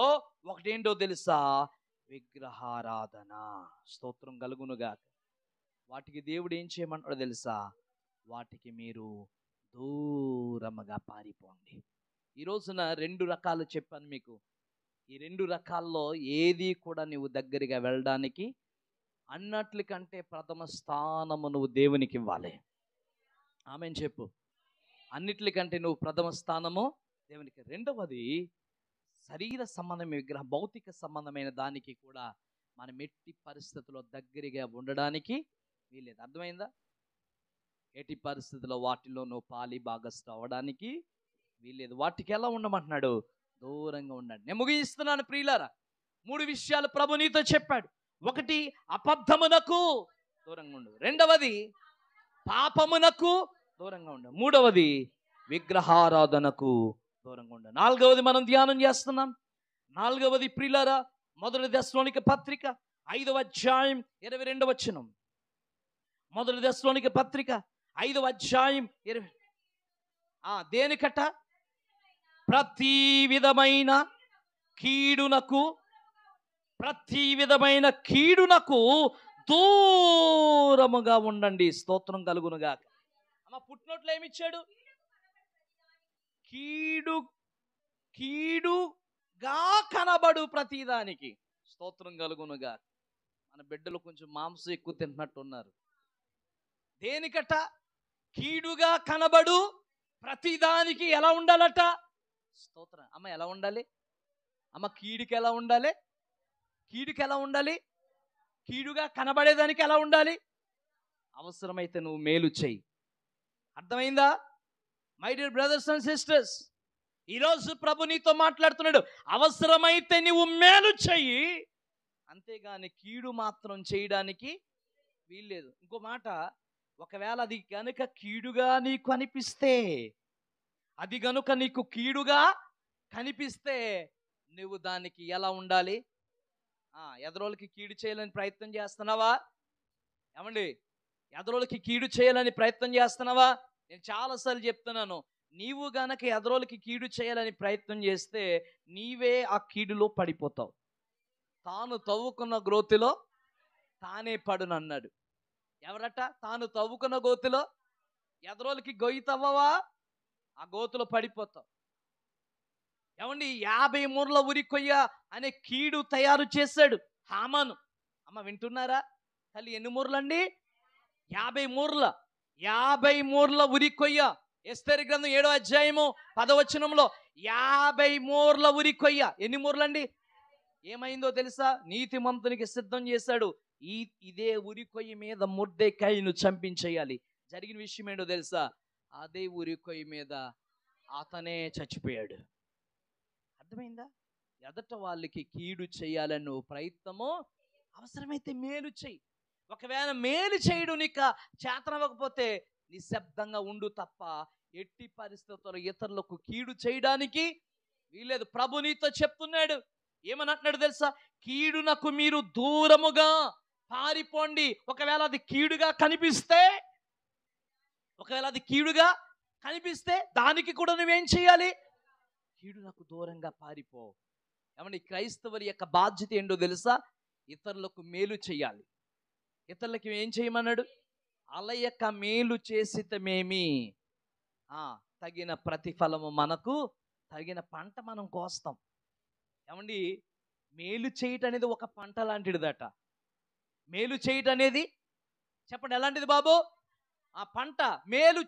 ఒకటేంటో తెలుసా? విగ్రహారాధన. స్తోత్రం కలుగునుగా. వాటికి దేవుడు ఏం చేయమంటాడో తెలుసా? వాటికి మీరు దూరముగా పారిపోండి. ఈ రోజున 2 రకాలు చెప్పాను మీకు. ఈ 2 రకాల్లో ఏది కూడా నువ్వు దగ్గరగా వెళ్ళడానికి అన్నట్లకంటే ప్రథమ స్థానము నువ్వు దేవునికి ఇవ్వాలి. ఆమేన్ చెప్పు. అన్నిట్లకంటే నువ్వు ప్రథమ స్థానము దేవునికి. రెండవది శరీర సంబంధమైన విగ్రహం, భౌతిక సంబంధమైన దానికి కూడా మనం ఎట్టి పరిస్థితుల్లో దగ్గరగా ఉండడానికి వీలేదు. అర్థమైందా? ఎట్టి పరిస్థితుల్లో వాటిలో నువ్వు పాలి భాగస్థు అవ్వడానికి వీలేదు. వాటికి ఎలా ఉండమంటున్నాడు? దూరంగా ఉండండి. నేను ముగిస్తున్నాను ప్రియులారా. 3 విషయాలు ప్రభు నీతో చెప్పాడు. ఒకటి, అబద్ధమునకు దూరంగా ఉండు. రెండవది, పాపమునకు దూరంగా ఉండు. మూడవది, విగ్రహారాధనకు దూరంగా ఉండు. నాలుగవది మనం ధ్యానం చేస్తున్నాం. నాలుగవది ప్రియులారా, 1 దెస్సలోనిక పత్రిక 5వ అధ్యాయం 22వ వచనం. 1 దెస్సలోనిక పత్రిక 5వ అధ్యాయం 20. దేనికట? ప్రతి విధమైన కీడునకు దూరముగా ఉండండి. స్తోత్రం కలుగునుగా. అమ్మ పుట్టినోట్లో ఏమిచ్చాడు? కీడుగా కనబడు ప్రతిదానికి. స్తోత్రం కలుగునుగా. మన బిడ్డలు కొంచెం మాంసం ఎక్కువ తింటున్నట్టున్నారు. దేనికట? కీడుగా కనబడు ప్రతిదానికి ఎలా ఉండాలట? స్తోత్రం. అమ్మ ఎలా ఉండాలి? అమ్మ కీడుకి ఎలా ఉండాలి? కీడుగా కనబడేదానికి ఎలా ఉండాలి? అవసరమైతే నువ్వు మేలు చెయ్యి. అర్థమైందా? My dear brothers and sisters, ఈరోజు ప్రభు నీతో మాట్లాడుతున్నాడు. అవసరమైతే నువ్వు మేలు చెయ్యి, అంతేగాని కీడు మాత్రం చేయడానికి వీల్లేదు. ఇంకో మాట, ఒకవేళ అది కనుక కీడుగా నీకు అనిపిస్తే, నువ్వు దానికి ఎలా ఉండాలి? ఎదరోళ్ళకి కీడు చేయాలని ప్రయత్నం చేస్తున్నావా? ఏమండి, ఎదరోళ్ళకి కీడు చేయాలని ప్రయత్నం చేస్తున్నావా? నేను చాలాసార్లు చెప్తున్నాను, నీవు గనక ఎదరోలకి కీడు చేయాలని ప్రయత్నం చేస్తే నీవే ఆ కీడులో పడిపోతావు. తాను తవ్వుకున్న గోతిలో తానే పడును అన్నాడు. ఎవరట? తాను తవ్వుకున్న గోతిలో ఎదరోలకి గొయ్యి తవ్వవా, ఆ గోతులో పడిపోతావు. ఏమండి, 50 మూరల ఉరి కొయ్య అనే కీడు తయారు చేశాడు హామాను. అమ్మ వింటున్నారా? తల్లి ఎన్ని మూరలండి? 50 మూరల. 50 మూరల ఉరి కొయ్య. ఎస్తేరు గ్రంథం 7వ అధ్యాయము 10వ వచనంలో 50 మూరల ఉరి కొయ్య. ఎన్ని మూరలండి? ఏమైందో తెలుసా? నీతిమంతునికి సిద్ధం చేశాడు. ఇదే ఉరి కొయ్య మీద మొర్దెకాయిను చంపించేయాలి. జరిగిన విషయం ఏంటో తెలుసా? అదే ఉరి కొయ్య మీద అతనే చచ్చిపోయాడు. అర్థమైందా? ఎదట వాళ్ళకి కీడు చేయాలన్న ప్రయత్నము, అవసరమైతే మేలు చెయ్యి. ఒకవేళ మేలు చేయడు నీకు చేతనవ్వకపోతే నిశ్శబ్దంగా ఉండు తప్ప ఎట్టి పరిస్థితుల్లో ఇతరులకు కీడు చేయడానికి వీలేదు. ప్రభు నీతో చెప్తున్నాడు. ఏమని అంటున్నాడు తెలుసా? కీడునకు మీరు దూరముగా పారిపోండి. ఒకవేళ అది కీడుగా కనిపిస్తే దానికి కూడా నువ్వేం చేయాలి? కీడునకు దూరంగా పారిపో. ఏమండి, క్రైస్తవుల యొక్క బాధ్యత ఏంటో తెలుసా? ఇతరులకు మేలు చేయాలి. ఇతరులకి ఏం చేయమన్నాడు? అలయక మేలు చేసితమేమి, తగిన ప్రతిఫలము మనకు, తగిన పంట మనం కోస్తాం. ఏమండి, మేలు చేయటం అనేది ఒక పంట లాంటిదట. మేలు చేయటం అనేది చెప్పండి ఎలాంటిది బాబు? ఆ పంట. మేలు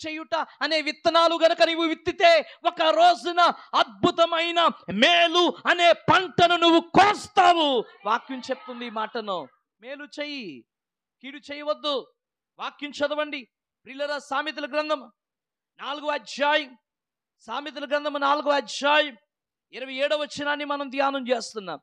చేయుట అనే విత్తనాలు గనక నీవు విత్తితే ఒక రోజున అద్భుతమైన మేలు అనే పంటను నువ్వు కోస్తావు. వాక్యం చెప్తుంది ఈ మాటను. మేలు చెయ్యి, కీడు చేయవద్దు. వాక్యం చదవండి ప్రియులారా. సామెతల గ్రంథం 4వ అధ్యాయం, సామెతల గ్రంథం 4వ అధ్యాయం 27వ వచనాన్ని మనం ధ్యానం చేస్తున్నాం.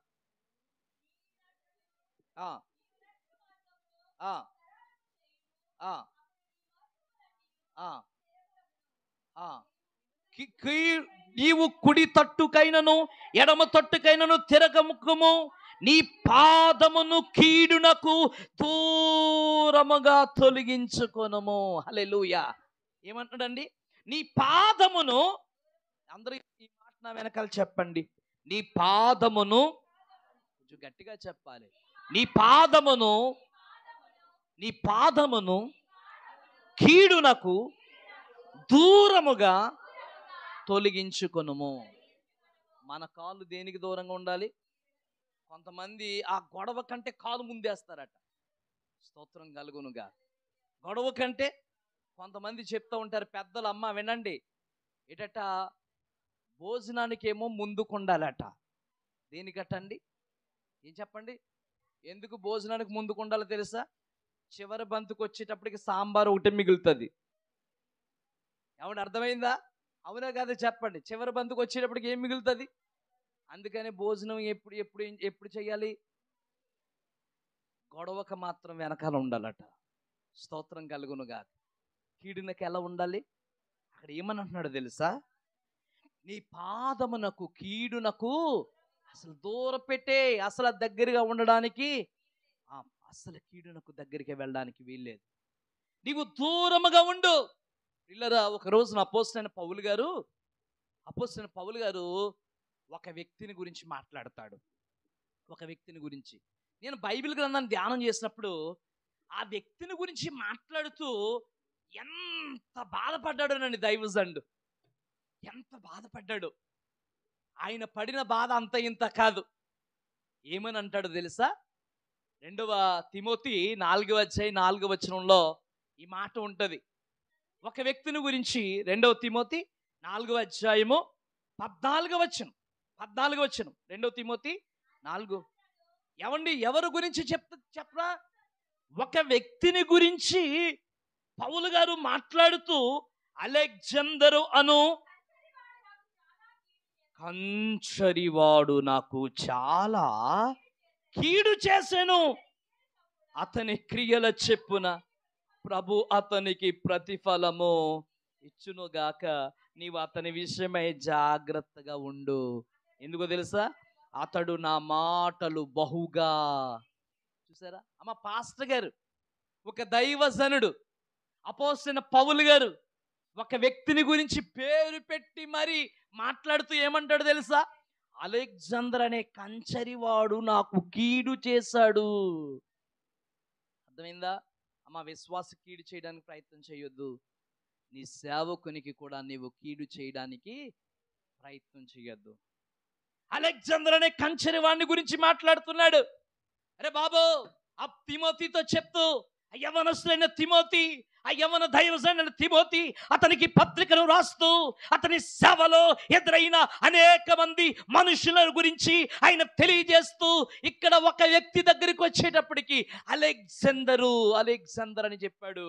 నీవు కుడి తట్టుకైనను ఎడమ తట్టుకైనను తిరగముఖము, నీ పాదమును కీడునకు దూరముగా తొలగించుకొనుము. హల్లెలూయా. ఏమంటాడండి? నీ పాదమును, అందరూ ఈ మాట నా వెనకాల చెప్పండి. నీ పాదమును, కొంచెం గట్టిగా చెప్పాలి. నీ పాదమును కీడునకు దూరముగా తొలగించుకొనుము. మన కాళ్ళు దేనికి దూరంగా ఉండాలి? కొంతమంది ఆ గొడవ కంటే కాలు ముందేస్తారట. స్తోత్రం కలుగునుగా. గొడవ కంటే కొంతమంది చెప్తూ ఉంటారు పెద్దలు, అమ్మ వినండి, ఏటట భోజనానికేమో ముందుకుండాలట. దేనికటండి? ఏం చెప్పండి? ఎందుకు భోజనానికి ముందుకుండాలో తెలుసా? చివరి బంతుకు వచ్చేటప్పటికి సాంబార్ ఒకటి మిగులుతుంది. ఏమన్నా అర్థమైందా? అవునా కాదు చెప్పండి. చివరి బంతుకు వచ్చేటప్పటికి ఏం మిగులుతుంది? అందుకని భోజనం ఎప్పుడు చేయాలి? గొడవక మాత్రం వెనకాల ఉండాలట. స్తోత్రం కలుగునుగా. కీడునకి ఎలా ఉండాలి? అక్కడ ఏమని అంటున్నాడు తెలుసా? నీ పాదమునకు కీడునకు అసలు దూరం పెట్టే, అసలు దగ్గరగా ఉండడానికి, అసలు కీడునకు దగ్గరికి వెళ్ళడానికి వీల్లేదు. నీవు దూరముగా ఉండు. పిల్లరా, ఒక రోజున అపోస్తలుడైన పౌలు గారు ఒక వ్యక్తిని గురించి మాట్లాడతాడు. ఒక వ్యక్తిని గురించి నేను బైబిల్ గ్రంథాన్ని ధ్యానం చేసినప్పుడు ఆ వ్యక్తిని గురించి మాట్లాడుతూ ఎంత బాధపడ్డాడోనండి దైవజనుడు. ఎంత బాధపడ్డాడు. ఆయన పడిన బాధ అంత ఇంత కాదు. ఏమని అంటాడు తెలుసా? 2వ తిమోతి 4వ అధ్యాయం 4వ వచనంలో ఈ మాట ఉంటుంది. ఒక వ్యక్తిని గురించి 2వ తిమోతి 4వ అధ్యాయము 14వ వచనం. 2వ తిమోతి 4. ఏమండి, ఎవరి గురించి చెప్పరా? ఒక వ్యక్తిని గురించి పౌలు గారు మాట్లాడుతూ, అలెగ్జాందరు అను కంచరివాడు నాకు చాలా కీడు చేసెను. అతని క్రియల చెప్పున ప్రభు అతనికి ప్రతిఫలము ఇచ్చునుగాక. నీవు అతని విషయమై జాగ్రత్తగా ఉండు. ఎందుకో తెలుసా? అతడు నా మాటలు బహుగా, చూసారా అమ్మ, పాస్టర్ గారు, ఒక దైవజనుడు అపోస్తలుడైన పౌలు గారు ఒక వ్యక్తిని గురించి పేరు పెట్టి మరి మాట్లాడుతూ ఏమంటాడు తెలుసా? అలెగ్జాండర్ అనే కంచరివాడు నాకు కీడు చేశాడు. అర్థమైందా? అమ్మ, విశ్వాస కీడు చేయడానికి ప్రయత్నం చేయొద్దు. నీ సేవకునికి కూడా నీవు కీడు చేయడానికి ప్రయత్నం చేయొద్దు. అలెగ్జాండర్ అనే కంచరివాడిని గురించి మాట్లాడుతున్నాడు. అరే బాబు, ఆ తిమోతితో చెప్తూ, ఆ యవనస్తులైన తిమోతి, ఆ యవన దైవజనుడైన తిమోతి అతనికి పత్రికను రాస్తూ అతని సేవలో ఎదురైన అనేక మంది మనుషుల గురించి ఆయన తెలియజేస్తూ ఇక్కడ ఒక వ్యక్తి దగ్గరికి వచ్చేటప్పటికి అలెగ్జాండర్ అని చెప్పాడు.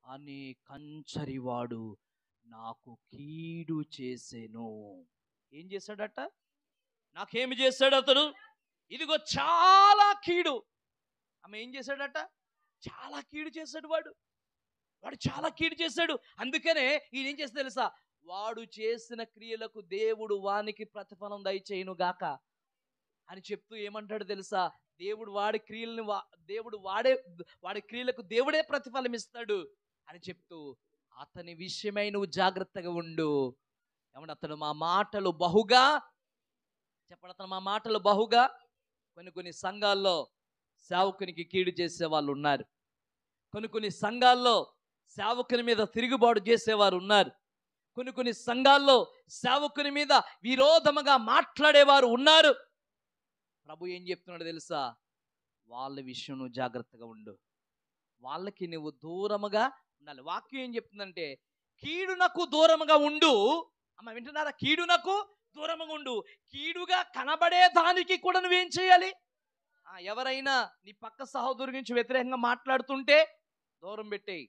అనే కంచరివాడు నాకు కీడు చేసెను. ఏం చేశాడట? నాకేమి చేశాడు అతడు? ఇదిగో చాలా కీడు. ఆమె ఏం చేశాడట? చాలా కీడు చేశాడు. వాడు చాలా కీడు చేశాడు. అందుకనే ఈయన ఏం చేస్తే తెలుసా? వాడు చేసిన క్రియలకు దేవుడు వానికి ప్రతిఫలం దయచేయును గాక అని చెప్తూ ఏమంటాడు తెలుసా? దేవుడు వాడి క్రియలను వాడి క్రియలకు దేవుడే ప్రతిఫలం ఇస్తాడు అని చెప్తూ అతని విషయమై నువ్వు జాగ్రత్తగా ఉండు. ఏమంటే అతడు మా మాటలు బహుగా చెప్పండి. అతను మా మాటలు బహుగా కొన్ని సంఘాల్లో సేవకునికి కీడు చేసే వాళ్ళు ఉన్నారు. కొన్ని సంఘాల్లో సేవకుని మీద తిరుగుబాటు చేసేవారు ఉన్నారు. కొన్ని సంఘాల్లో సేవకుని మీద విరోధముగా మాట్లాడేవారు ఉన్నారు. ప్రభు ఏం చెప్తున్నాడు తెలుసా? వాళ్ళ విషయం నువ్వు జాగ్రత్తగా ఉండు. వాళ్ళకి నువ్వు దూరముగా ఉండాలి. వాక్యం ఏం చెప్తుందంటే కీడునకు దూరముగా ఉండు. అమ్మ వింటున్నారా? కీడునకు దూరముగా ఉండు. కీడుగా కనబడే దానికి కూడా నువ్వేం చేయాలి? ఎవరైనా నీ పక్క సహోదరు గురించి వ్యతిరేకంగా మాట్లాడుతుంటే దూరం పెట్టేయి.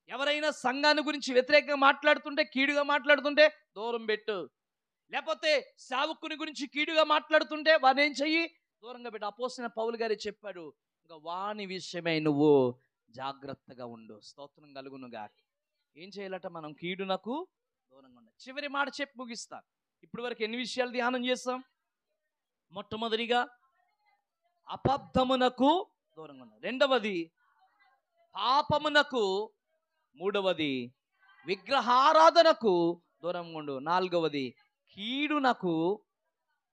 ఎవరైనా సంఘాన్ని గురించి వ్యతిరేకంగా మాట్లాడుతుంటే, కీడుగా మాట్లాడుతుంటే దూరం పెట్టు. లేకపోతే సేవకుని గురించి కీడుగా మాట్లాడుతుంటే వాడిని ఏం చెయ్యి? దూరంగా పెట్టు. అపోస్తలుడైన పౌలు గారే చెప్పాడు, ఇంకా వాని విషయమై నువ్వు జాగ్రత్తగా ఉండు. స్తోత్రం కలుగునుగా. ఏం చేయాలట? మనం కీడునకు దూరంగా ఉండాలి. చివరి మాట చెప్పి ముగిస్తాను. ఇప్పటి వరకు ఎన్ని విషయాలు ధ్యానం చేస్తాం? మొట్టమొదటిగా అబద్ధమునకు దూరంగా ఉండాలి. రెండవది పాపమునకు, మూడవది విగ్రహారాధనకు దూరంగా ఉండు, నాలుగవది కీడునకు.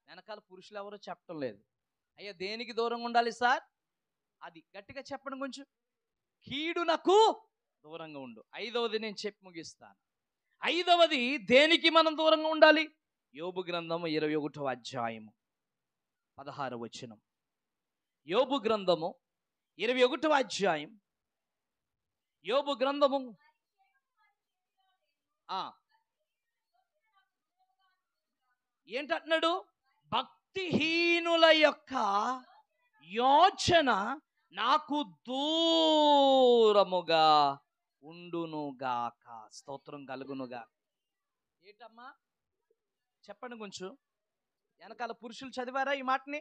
వెనకాల పురుషులు ఎవరో చెప్పడం లేదు. అయ్యా దేనికి దూరంగా ఉండాలి సార్? అది గట్టిగా చెప్పండి కొంచెం. కీడునకు దూరంగా ఉండు. ఐదవది నేను చెప్పి ముగిస్తాను. ఐదవది దేనికి మనం దూరంగా ఉండాలి? యోబు గ్రంథము 21వ అధ్యాయము 16వ వచనం. యోబు గ్రంథము 21వ అధ్యాయం. యోబు గ్రంథము ఏంటంటున్నాడు? భక్తిహీనుల యొక్క యోచన నాకు దూరముగా ఉండునుగాక. స్తోత్రం కలుగునుగా. ఏంటమ్మా చెప్పండి కొంచెం. వెనకాల పురుషులు చదివారా ఈ మాటని?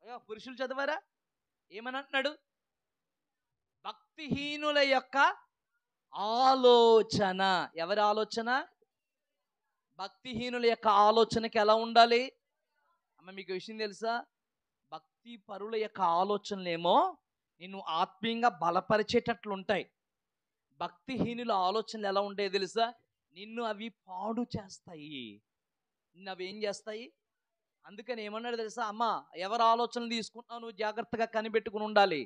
అయ్యో పురుషులు చదివారా? ఏమని అంటున్నాడు? భక్తిహీనుల యొక్క ఆలోచన. ఎవరి ఆలోచన? భక్తిహీనుల యొక్క ఆలోచనకి ఎలా ఉండాలి? అమ్మ మీకు విషయం తెలుసా? భక్తి పరుల యొక్క ఆలోచనలేమో నిన్ను ఆత్మీయంగా బలపరిచేటట్లు ఉంటాయి. భక్తిహీనుల ఆలోచనలు ఎలా ఉంటాయో తెలుసా? నిన్ను అవి పాడు చేస్తాయి. నిన్ను అవి ఏం చేస్తాయి? అందుకని ఏమన్నాడు తెలుసా? అమ్మ ఎవరి ఆలోచనలు తీసుకుంటున్నావు నువ్వు జాగ్రత్తగా కనిపెట్టుకుని ఉండాలి.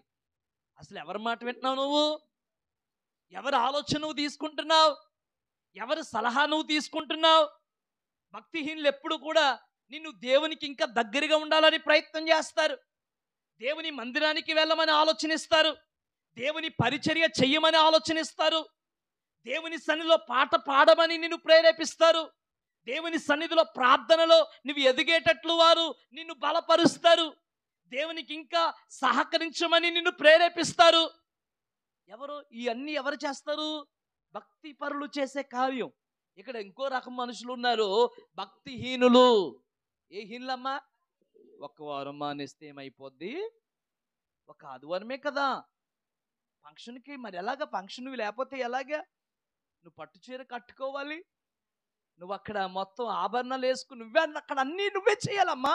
అసలు ఎవరి మాట వింటున్నావు నువ్వు? ఎవరి ఆలోచన నువ్వు తీసుకుంటున్నావు? ఎవరి సలహా నువ్వు తీసుకుంటున్నావు? భక్తిహీనులు ఎప్పుడు కూడా నిన్ను దేవునికి ఇంకా దగ్గరగా ఉండాలని ప్రయత్నం చేస్తారు. దేవుని మందిరానికి వెళ్ళమని ఆలోచనిస్తారు. దేవుని పరిచర్య చెయ్యమని ఆలోచనిస్తారు. దేవుని సన్నిధిలో పాట పాడమని నిన్ను ప్రేరేపిస్తారు. దేవుని సన్నిధిలో ప్రార్థనలో నువ్వు ఎదిగేటట్లు వారు నిన్ను బలపరుస్తారు. దేవునికి ఇంకా సహకరించమని నిన్ను ప్రేరేపిస్తారు. ఎవరు ఇవన్నీ ఎవరు చేస్తారు? భక్తి పరులు చేసే కార్యం. ఇక్కడ ఇంకో రకం మనుషులు ఉన్నారు, భక్తిహీనులు. ఏ హీనులమ్మా? ఒక్క వారం మానేస్తే ఏమైపోద్ది? ఒక ఆదివారమే కదా ఫంక్షన్కి. మరి ఎలాగా? ఫంక్షన్ నువ్వు లేకపోతే ఎలాగా? నువ్వు పట్టు చీర కట్టుకోవాలి, నువ్వు అక్కడ మొత్తం ఆభరణాలు వేసుకుని నువ్వే అక్కడ అన్నీ నువ్వే చేయాలమ్మా.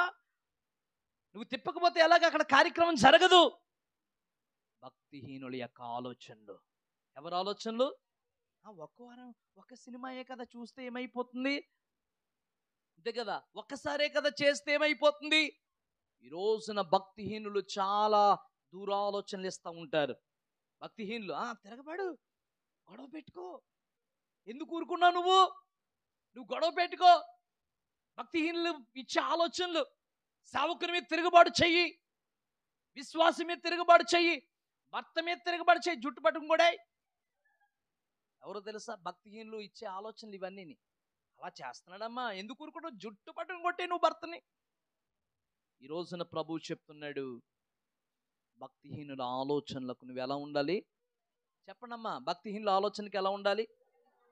నువ్వు తిప్పకపోతే ఎలాగ? అక్కడ కార్యక్రమం జరగదు. భక్తిహీనుల యొక్క ఆలోచనలు. ఎవరి ఆలోచనలు? ఒక్క వారం ఒక సినిమాయే కదా చూస్తే ఏమైపోతుంది, అంతే కదా, ఒక్కసారే కదా చేస్తే ఏమైపోతుంది. ఈ రోజున భక్తిహీనులు చాలా దూరాలోచనలు ఇస్తూ ఉంటారు. భక్తిహీనులు తిరగబడు, గొడవ పెట్టుకో, ఎందుకు ఊరుకున్నావు నువ్వు గొడవ పెట్టుకో. భక్తిహీనులు ఇచ్చే ఆలోచనలు, సేవకుని మీద తిరుగుబాటు చెయ్యి, విశ్వాసం మీద తిరుగుబాటు చెయ్యి, భర్త మీద తిరుగుబాటు చెయ్యి, జుట్టు పట్టుకుని కూడా. ఎవరో తెలుసా భక్తిహీనులు ఇచ్చే ఆలోచనలు ఇవన్నీ. అలా చేస్తున్నాడమ్మా, ఎందుకు ఊరుకుంటావు, జుట్టు పట్టుకుని కొట్టే నువ్వు భర్తని. ఈ రోజున ప్రభువు చెప్తున్నాడు, భక్తిహీనుల ఆలోచనలకు నువ్వు ఎలా ఉండాలి చెప్పండమ్మా. భక్తిహీనుల ఆలోచనకి ఎలా ఉండాలి?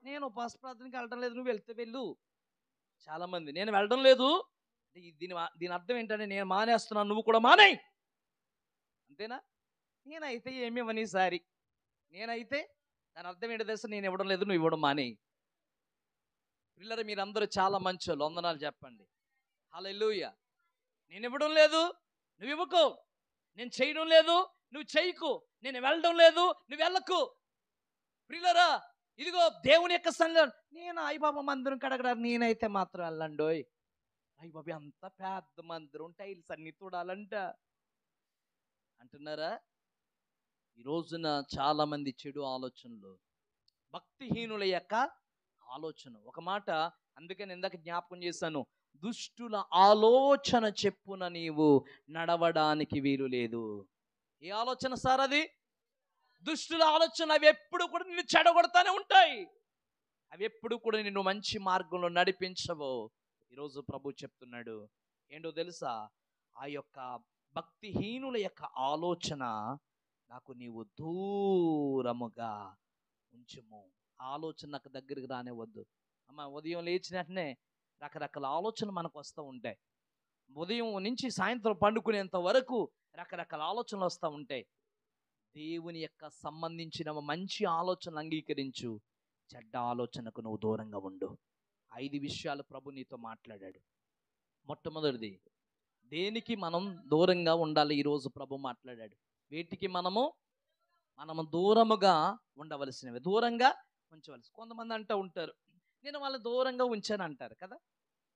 నేను ఉపవాస ప్రార్థనకి వెళ్ళడం లేదు, నువ్వు వెళ్తే వెళ్ళు. చాలామంది నేను వెళ్ళడం లేదు అంటే దీని అర్థం ఏంటంటే నేను మానేస్తున్నాను, నువ్వు కూడా మానేయి, అంతేనా? నేనైతే ఏమి ఇవ్వని సారి, నేనైతే దాని అర్థం ఏంటో తెలుసా, నేను ఇవ్వడం లేదు, నువ్వు ఇవ్వడం మానేయి. పిల్లలు మీరందరూ చాలా మంచోళ్ళు, వందనాలు చెప్పండి. హల్లెలూయా. నేను ఇవ్వడం లేదు, నువ్వు ఇవ్వకు, నేను చేయడం లేదు, నువ్వు చేయకు, నేను వెళ్ళడం లేదు, నువ్వు వెళ్ళకు. పిల్లరా ఇదిగో దేవుని యొక్క సన్నిధిలో నేను అయ్యబాబా మందిరం కడగడానికి నేనైతే మాత్రం వెళ్ళండోయ్. అయ్యబాబా అంత పెద్ద మందిరం, టైల్స్ అన్ని చూడాలంట అంటున్నారా? ఈ రోజున చాలా మంది చెడు ఆలోచనలు, భక్తిహీనుల యొక్క ఆలోచన. ఒక మాట అందుకని ఇందాక జ్ఞాపకం చేశాను, దుష్టుల ఆలోచన చెప్పున నీవు నడవడానికి వీలు లేదు. ఏ ఆలోచన సార్ అది? దుష్టుల ఆలోచన. అవి ఎప్పుడు కూడా నిన్ను చెడగొడతానే ఉంటాయి, అవి ఎప్పుడు కూడా నిన్ను మంచి మార్గంలో నడిపించవు. ఈరోజు ప్రభు చెప్తున్నాడు ఏంటో తెలుసా, ఆ యొక్క భక్తిహీనుల యొక్క ఆలోచన నాకు నీవు దూరముగా ఉంచుము. ఆలోచన నాకు దగ్గరికి రానివ్వద్దు. అమ్మ, ఉదయం లేచిన వెంటనే రకరకాల ఆలోచనలు మనకు వస్తూ ఉంటాయి. ఉదయం నుంచి సాయంత్రం పండుకునేంత వరకు రకరకాల ఆలోచనలు వస్తూ ఉంటాయి. దేవుని యొక్క సంబంధించిన మంచి ఆలోచనలు అంగీకరించు, చెడ్డ ఆలోచనకు నువ్వు దూరంగా ఉండు. 5 విషయాలు ప్రభు నీతో మాట్లాడాడు. మొట్టమొదటిది, దేనికి మనం దూరంగా ఉండాలి ఈరోజు ప్రభు మాట్లాడాడు. వీటికి మనము దూరముగా ఉండవలసినవి, దూరంగా ఉంచవలసి. కొంతమంది అంటూ ఉంటారు, నేను వాళ్ళని దూరంగా ఉంచాను అంటారు కదా.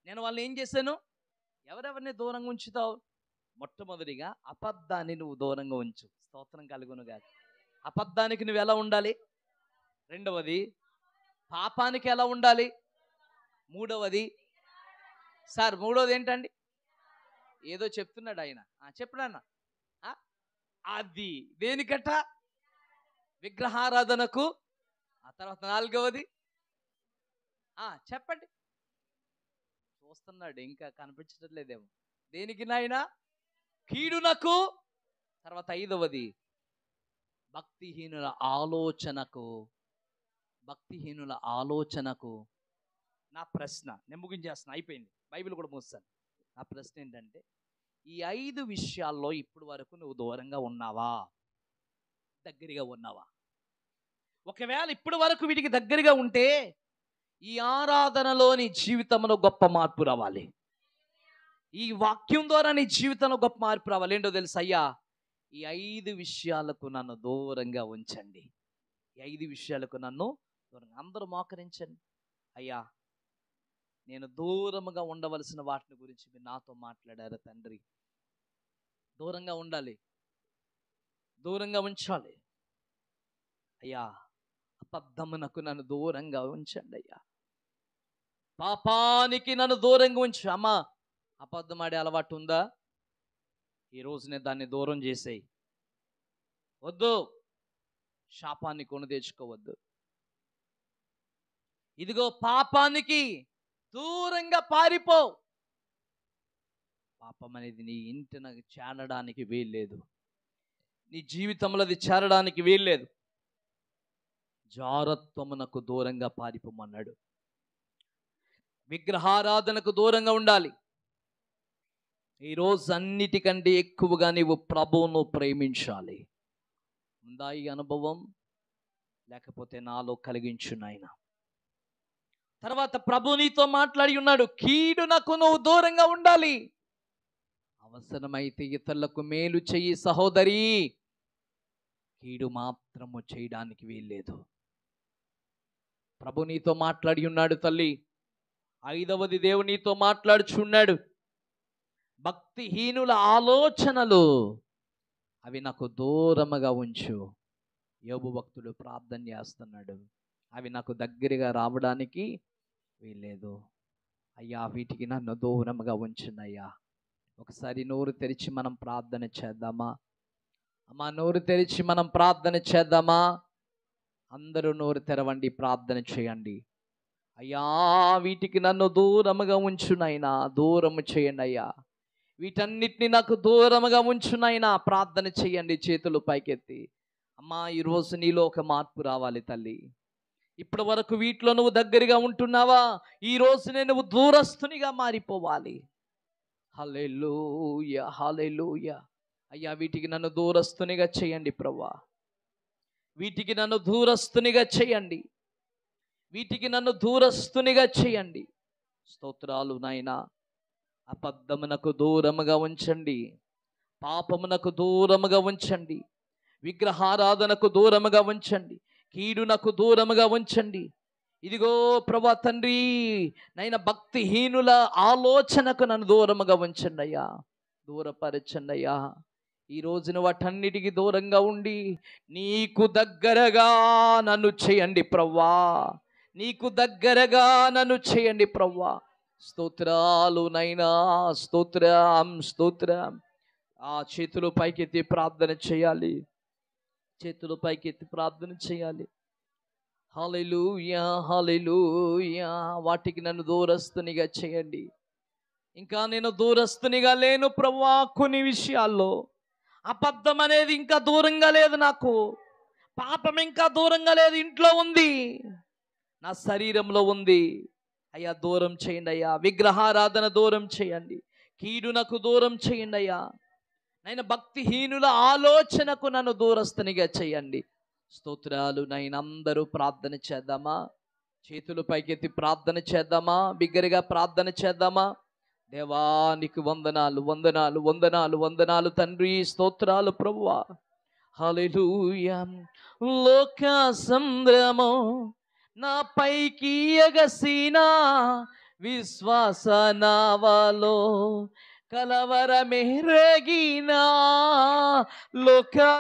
నేను వాళ్ళని ఏం చేశాను? ఎవరెవరిని దూరంగా ఉంచుతావు? మొట్టమొదటిగా అబద్ధాన్ని నువ్వు దూరంగా ఉంచు. స్తోత్రం కలుగును గాక. అబద్ధానికి నువ్వు ఎలా ఉండాలి? రెండవది, పాపానికి ఎలా ఉండాలి? మూడవది, సార్ మూడవది ఏంటండి? ఏదో చెప్తున్నాడు ఆయన, చెప్పడన్నా. అది దేనికట? విగ్రహారాధనకు. ఆ తర్వాత నాలుగవది చెప్పండి, చూస్తున్నాడు ఇంకా కనిపించట్లేదేమో. దేనికి నాయనా? కీడునకు. తర్వాత 5వది భక్తిహీనుల ఆలోచనకు. నా ప్రశ్న, నేను ముగించేస్తున్నా, అయిపోయింది, బైబిల్ కూడా మూస్తాను. నా ప్రశ్న ఏంటంటే, ఈ 5 విషయాల్లో ఇప్పుడు వరకు నువ్వు దూరంగా ఉన్నావా, దగ్గరగా ఉన్నావా? ఒకవేళ ఇప్పటి వరకు వీటికి దగ్గరగా ఉంటే ఈ ఆరాధనలో నీ జీవితంలో గొప్ప మార్పు రావాలి. ఈ వాక్యం ద్వారా నీ జీవితంలో గొప్ప మార్పు రావాలి. ఏంటో తెలుసు, అయ్యా ఈ 5 విషయాలకు నన్ను దూరంగా ఉంచండి. ఈ 5 విషయాలకు నన్ను దూరంగా. అందరూ మోకరించండి. అయ్యా నేను దూరముగా ఉండవలసిన వాటిని గురించి మీరు నాతో మాట్లాడారు తండ్రి. దూరంగా ఉండాలి, దూరంగా ఉంచాలి అయ్యా. అబద్ధమునకు నన్ను దూరంగా ఉంచండి అయ్యా. పాపానికి నన్ను దూరంగా ఉంచు. అమ్మా, అబద్ధం ఆడే అలవాటు ఉందా? ఈరోజునే దాన్ని దూరం చేసేయి. వద్దు, శాపాన్ని కొని తెచ్చుకోవద్దు. ఇదిగో పాపానికి దూరంగా పారిపో. పాపం అనేది నీ ఇంటిని చేరడానికి వీల్లేదు, నీ జీవితంలో అది చేరడానికి వీల్లేదు. జారత్వమునకు దూరంగా పారిపోమన్నాడు. విగ్రహారాధనకు దూరంగా ఉండాలి. ఈరోజు అన్నిటికంటే ఎక్కువగా నీవు ప్రభువును ప్రేమించాలి. ఉందా ఈ అనుభవం? లేకపోతే నాలో కలిగించు నాయన. తర్వాత ప్రభు నీతో మాట్లాడి ఉన్నాడు, కీడునకు నువ్వు దూరంగా ఉండాలి. అవసరమైతే ఇతరులకు మేలు చెయ్యి సహోదరి, కీడు మాత్రము చేయడానికి వీల్లేదు. ప్రభు నీతో మాట్లాడి ఉన్నాడు తల్లి. ఐదవది దేవుడు నీతో మాట్లాడుచున్నాడు. భక్తిహీనుల ఆలోచనలు అవి నాకు దూరముగా ఉంచు. యోబు భక్తుడు ప్రార్థన చేస్తున్నాడు, అవి నాకు దగ్గరగా రావడానికి వీల్లేదు అయ్యా, వీటికి నన్ను దూరముగా ఉంచునయ్యా. ఒకసారి నోరు తెరిచి మనం ప్రార్థన చేద్దామా? అమ్మా, నోరు తెరిచి మనం ప్రార్థన చేద్దామా? అందరూ నోరు తెరవండి, ప్రార్థన చేయండి. అయ్యా, వీటికి నన్ను దూరముగా ఉంచునైనా, దూరము చేయండి అయ్యా. వీటన్నిటిని నాకు దూరముగా ఉంచునైనా. ప్రార్థన చేయండి చేతులు పైకెత్తి. అమ్మా, ఈరోజు నీలో ఒక మార్పు రావాలి తల్లి. ఇప్పటి వరకు వీటిలో నువ్వు దగ్గరగా ఉంటున్నావా? ఈరోజు నువ్వు దూరస్తునిగా మారిపోవాలి. హల్లెలూయా, హల్లెలూయా. అయ్యా, వీటికి నన్ను దూరస్తునిగా చేయండి ప్రభువా. వీటికి నన్ను దూరస్తునిగా చేయండి. వీటికి నన్ను దూరస్తునిగా చేయండి. స్తోత్రాలు నాయనా. అబద్ధమునకు దూరముగా ఉంచండి, పాపమునకు దూరముగా ఉంచండి, విగ్రహారాధనకు దూరముగా ఉంచండి, కీడునకు దూరముగా ఉంచండి. ఇదిగో ప్రభా తండ్రి నైనా భక్తిహీనుల ఆలోచనకు నన్ను దూరముగా ఉంచండి అయ్యా, దూరపరచండి అయ్యా. ఈ రోజున వాటన్నిటికీ దూరంగా ఉండి నీకు దగ్గరగా నన్ను చేయండి ప్రవ్వా. నీకు దగ్గరగా నన్ను చేయండి ప్రవ్వా. స్తోత్రాలు నైనా, స్తోత్రం, స్తోత్రం. ఆ చేతులు పైకెత్తి ప్రార్థన చేయాలి, చేతులు పైకెత్తి ప్రార్థన చేయాలి. హల్లెలూయా, హల్లెలూయా. వాటికి నన్ను దూరస్తునిగా చేయండి. ఇంకా నేను దూరస్తునిగా లేను ప్రభువా. కొన్ని విషయాల్లో అబద్ధం అనేది ఇంకా దూరంగా లేదు నాకు. పాపం ఇంకా దూరంగా లేదు, ఇంట్లో ఉంది, నా శరీరంలో ఉంది. అయ్యా, దూరం చేయండి అయ్యా. విగ్రహారాధన దూరం చేయండి, కీడునకు దూరం చేయండి అయ్యా. నైనా భక్తిహీనుల ఆలోచనకు నన్ను దూరస్తునిగా చేయండి. స్తోత్రాలు నైనా. అందరూ ప్రార్థన చేద్దామా? చేతులు పైకెత్తి ప్రార్థన చేద్దామా? బిగ్గరగా ప్రార్థన చేద్దామా? దేవానికి వందనాలు, వందనాలు, వందనాలు, వందనాలు తండ్రి. స్తోత్రాలు ప్రభువా. హల్లెలూయా. లోక సంద్రమో నా పైకి ఎగసిన విశ్వాస నావలో కలవరమే రేగిన లోక